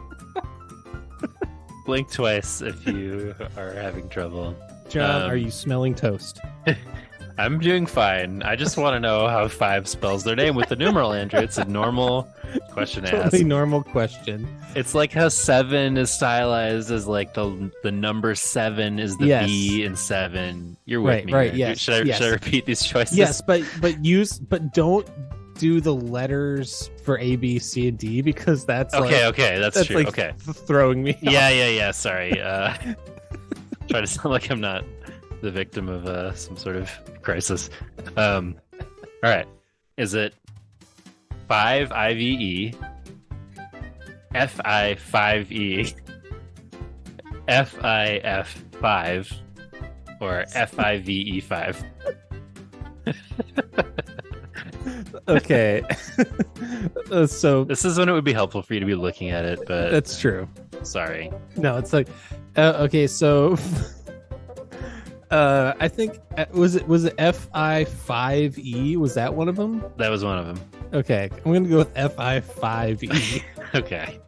blink twice if you are having trouble. John, are you smelling toast? I'm doing fine. I just want to know how 5 spells their name with the numeral, Andrew. It's a normal question to Totally ask. normal question. It's like how 7 is stylized as like the number 7 is the Yes. B in 7. You're with Right, me. right, here. yes, Should yes. I repeat these choices? Yes, but don't do the letters for A, B, C, and D because that's Okay, that's true. like Okay. throwing me. Yeah. Sorry. Try to sound like I'm not the victim of some sort of crisis. All right. Is it 5 IVE, FI5E, FIF5, or FIVE5? Okay. So This is when it would be helpful for you to be looking at it, but that's true. sorry. No, it's like okay, so I think was it FI5E? Was that one of them? That was one of them. Okay, I'm gonna go with FI5E. Okay.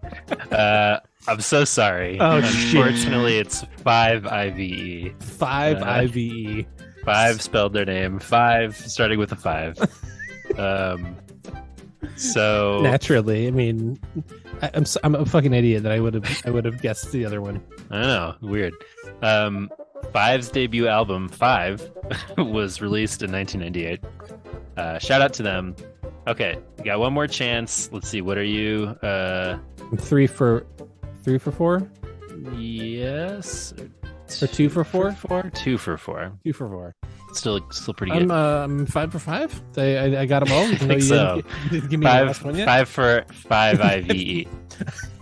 I'm so sorry. Oh, shit. Unfortunately, it's 5 IVE. 5 IVE. 5 spelled their name. 5 starting with a 5. So Naturally, I mean, I'm a fucking idiot that I would have guessed the other one. I don't know, weird. 5's debut album 5 was released in 1998. Shout out to them. Okay, we got one more chance. Let's see. What are you? I'm 3 for 4 Yes. or 2 for 4. 2 for 4. 2 for 4. Still pretty good. I'm 5 for 5. I got them all. Even though think you so. didn't give me the last one yet. 5 for 5 IVE.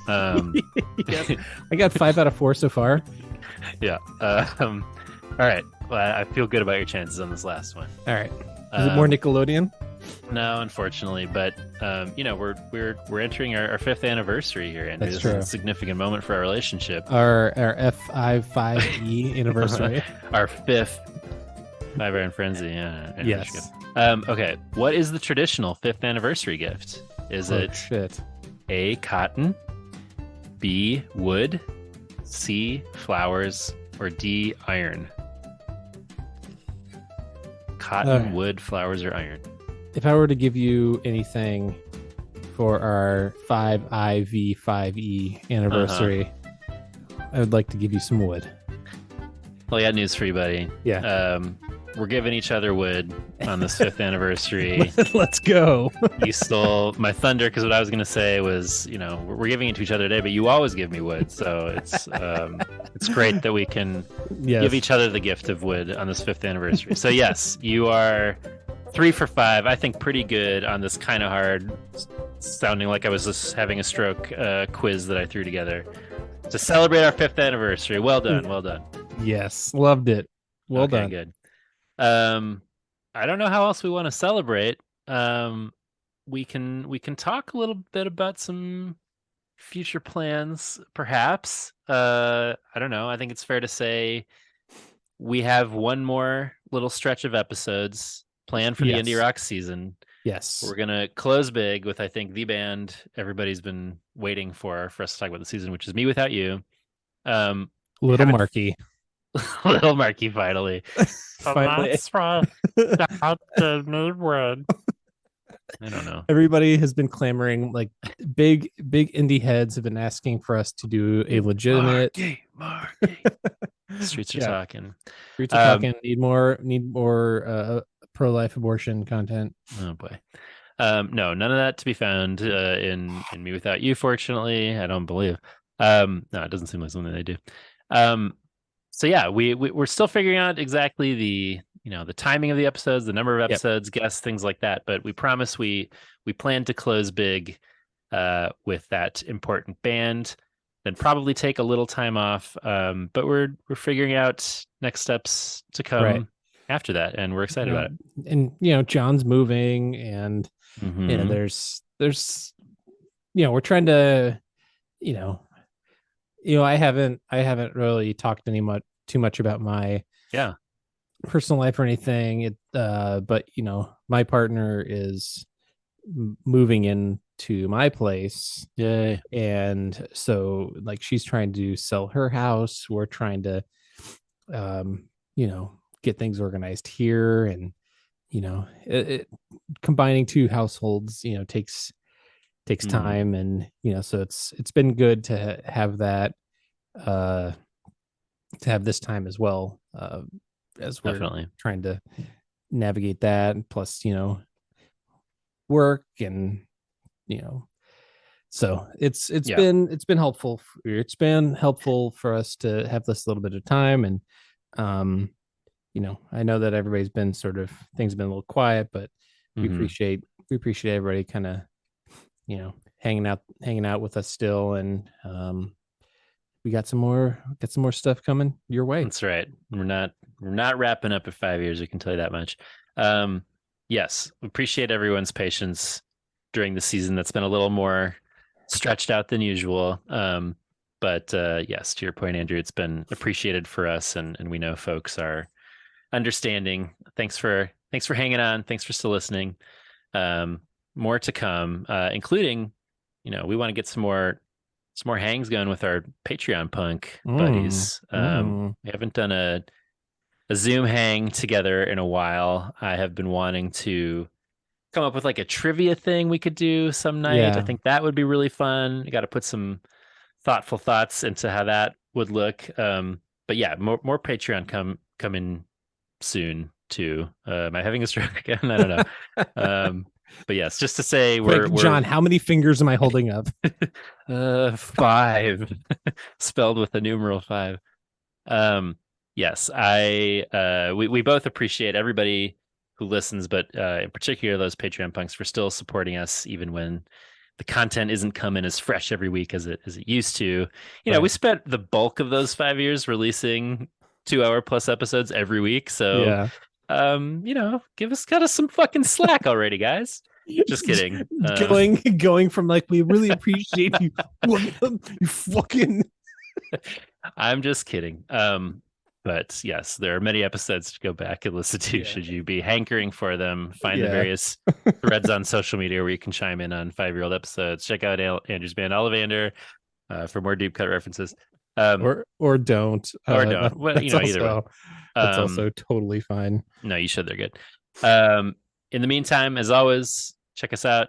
I got 5 out of 4 so far. Yeah. All right. Well, I feel good about your chances on this last one. All right. Is it more Nickelodeon? No, unfortunately, but we're entering our 5th anniversary here, and That's this true. is a significant moment for our relationship. Our FI5E anniversary. Our 5th Five Iron Frenzy. Yeah. anniversary Yes. gift. Okay. What is the traditional 5th anniversary gift? Is Oh, it shit. A, cotton, B, wood, C, flowers, or D, iron? Cotton, wood, flowers, or iron? If I were to give you anything for our 5IV5E anniversary, I would like to give you some wood. Well, I got news for you, buddy. Yeah. We're giving each other wood on this 5th anniversary. Let's go. You stole my thunder because what I was going to say was, we're giving it to each other today, but you always give me wood, so it's great that we can Yes. give each other the gift of wood on this 5th anniversary. So yes, you are 3 for 5. I think pretty good on this kind of hard, sounding like I was just having a stroke quiz that I threw together to celebrate our 5th anniversary. Well done, well done. Yes. Loved it. Well Okay, done. good. I don't know how else we want to celebrate. We can talk a little bit about some future plans, perhaps. I don't know. I think it's fair to say we have one more little stretch of episodes planned for the Yes. Indie Rock season. Yes. We're gonna close big with, I think, the band everybody's been waiting for us to talk about the season, which is Me Without You. Little haven't- Marky. Little Marky, finally. Finally. I don't know. Everybody has been clamoring, like big indie heads have been asking for us to do a legitimate Marky. Streets are Yeah. talking. Streets are talking, need more pro-life abortion content. Oh boy. No, none of that to be found in Me Without You, fortunately. I don't believe. No, it doesn't seem like something they do. So yeah, we're still figuring out exactly the the timing of the episodes, the number of episodes, guests, things like that. But we promise we plan to close big with that important band. Then probably take a little time off. But we're figuring out next steps to come after that, and we're excited about it. And John's moving, and there's we're trying to I haven't really talked too much about my personal life or anything. But my partner is moving into my place. Yay. And so like she's trying to sell her house. We're trying to get things organized here, and combining two households takes time, and so it's been good to have that to have this time as well, as we're Definitely trying to navigate that, plus work, and so it's been helpful. It's been helpful for us to have this little bit of time, and I know that everybody's been things have been a little quiet, but we appreciate everybody kind of hanging out with us still, and we got some more stuff coming your way. That's right. We're not wrapping up at 5 years, I can tell you that much. Yes, appreciate everyone's patience during the season that's been a little more stretched out than usual. But yes, to your point, Andrew, it's been appreciated for us, and we know folks are understanding. Thanks for hanging on. Thanks for still listening. More to come, including, we want to get some more hangs going with our Patreon punk buddies. We haven't done a Zoom hang together in a while. I have been wanting to come up with like a trivia thing we could do some night. Yeah. I think that would be really fun. You got to put some thoughtful thoughts into how that would look. But yeah, more Patreon coming soon too. Am I having a stroke again? I don't know. But yes, just to say we're John, how many fingers am I holding up? 5 spelled with the numeral 5. Yes, we both appreciate everybody who listens, but in particular those Patreon punks for still supporting us even when the content isn't coming as fresh every week as it used to. We spent the bulk of those 5 years releasing 2-hour plus episodes every week. So give us kind of some fucking slack already, guys. Just kidding. Going from like, we really appreciate you. You fucking. I'm just kidding. But yes, there are many episodes to go back and listen to. Should you be hankering for them, find the various threads on social media where you can chime in on 5-year-old episodes. Check out Andrew's band Ollivander for more deep cut references. Or don't. Well, either way. That's also totally fine. No, you should. They're good. In the meantime, as always, check us out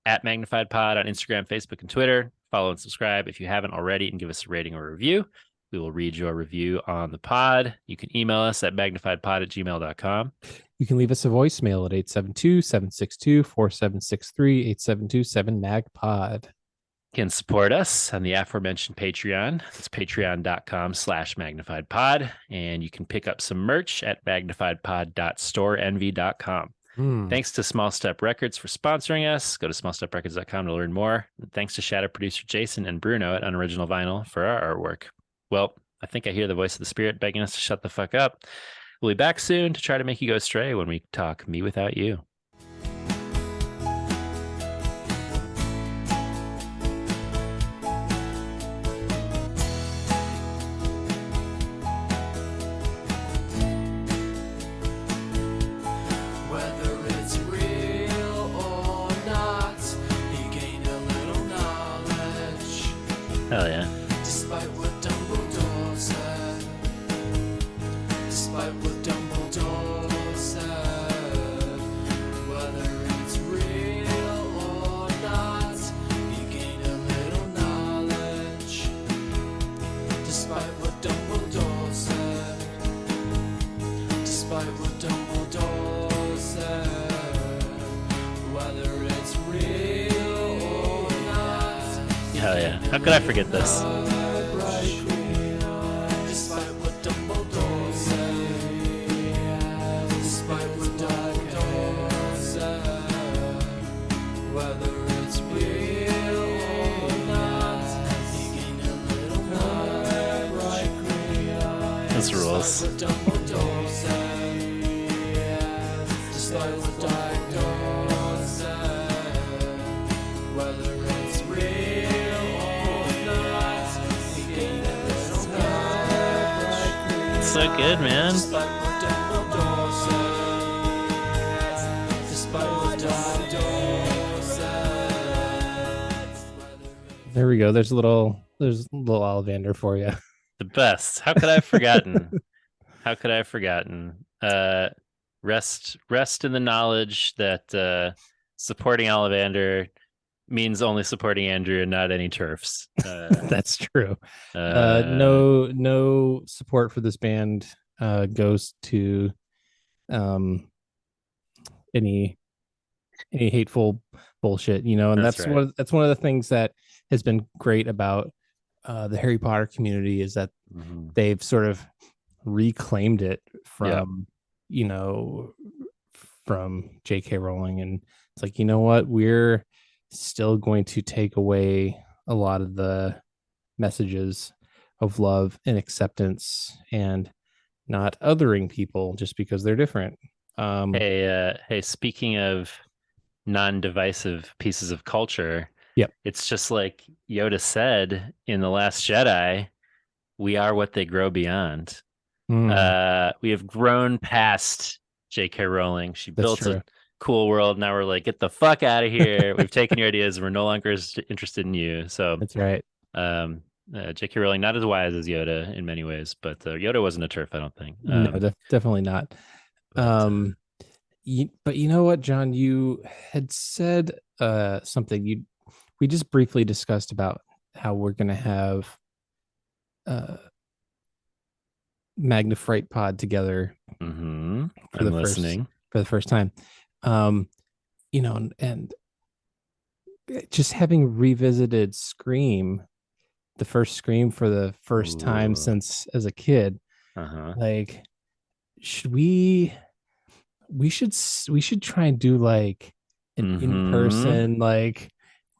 at Magnified Pod on Instagram, Facebook, and Twitter. Follow and subscribe if you haven't already, and give us a rating or review. We will read your review on the pod. You can email us at magnifiedpod@gmail.com. You can leave us a voicemail at 872-762-4763, 8727-MAGPOD. You can support us on the aforementioned Patreon. It's patreon.com/magnifiedpod. And you can pick up some merch at magnifiedpod.storeenvy.com. Thanks to Small Step Records for sponsoring us. Go to smallsteprecords.com to learn more. And thanks to shadow producer Jason and Bruno at Unoriginal Vinyl for our artwork. Well, I think I hear the voice of the spirit begging us to shut the fuck up. We'll be back soon to try to make you go astray when we talk Me Without You. Hell yeah. Despite what Dumbledore said, despite what Dumbledore said, whether it's real or not, you gain a little knowledge. Despite what Dumbledore said, despite what Dumbledore said, whether it's real or not. Hell yeah. How could I forget this? Despite what what Dumbledore said. Despite what Dumbledore said. Whether it's real or not, he gave it his word. So good, man. Despite what Dumbledore said. Despite what Dumbledore said. There we go. There's a little Ollivander for you. The best. How could I have forgotten? How could I have forgotten? Rest in the knowledge that supporting Ollivander means only supporting Andrew and not any turfs. That's true. No support for this band goes to any hateful bullshit, and That's that's right. one of the things that has been great about the Harry Potter community is that Mhm. they've sort of reclaimed it from from J.K. Rowling, and it's like, you know what, we're still going to take away a lot of the messages of love and acceptance and not othering people just because they're different. Hey, speaking of non-divisive pieces of culture, Yep. it's just like Yoda said in The Last Jedi, we are what they grow beyond. We have grown past J.K. Rowling. She That's built true. a cool world. Now we're like, get the fuck out of here. We've taken your ideas. We're no longer interested in you. So That's right. J.K. Rowling, not as wise as Yoda in many ways, but Yoda wasn't a turf, I don't think. No, definitely not. but, But you know what, John, you had said something. We just briefly discussed about how we're going to have Magnafright Pod together I'm for the listening. for the first time. And just having revisited Scream, the first Scream for the first time Ooh. since as a kid, like, we should try and do like an in-person like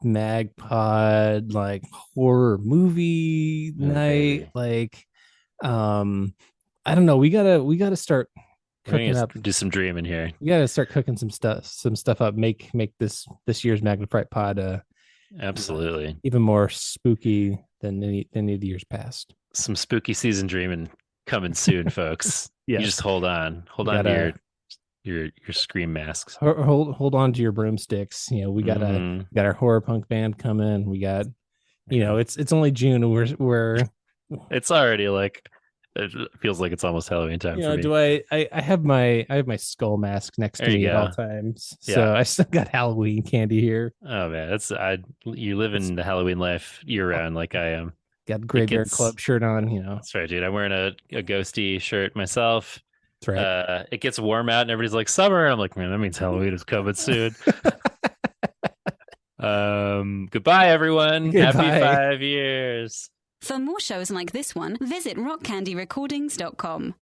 MagPod like horror movie night. baby. Like, I don't know. We gotta start cooking up. Do some dreaming here. We gotta start cooking some stuff up. Make this year's Magnafright Pod Absolutely. even more spooky than any of the years past. Some spooky season dreaming coming soon, folks. Yes. You just hold on to your Scream masks. Hold on to your broomsticks. We got our horror punk band coming. We got, it's only June and we're It's already like, it feels like it's almost Halloween time for me. do I have my skull mask next to There you me at go. all times. Yeah. So I still got Halloween candy here. Oh man, you live in the Halloween life year round like I am. Got the Graveyard gets- Club shirt on, That's right, dude. I'm wearing a ghosty shirt myself. That's right. It gets warm out and everybody's like summer. I'm like, man, that means Halloween is coming soon. Goodbye, everyone. Happy Goodbye. 5 years. For more shows like this one, visit rockcandyrecordings.com.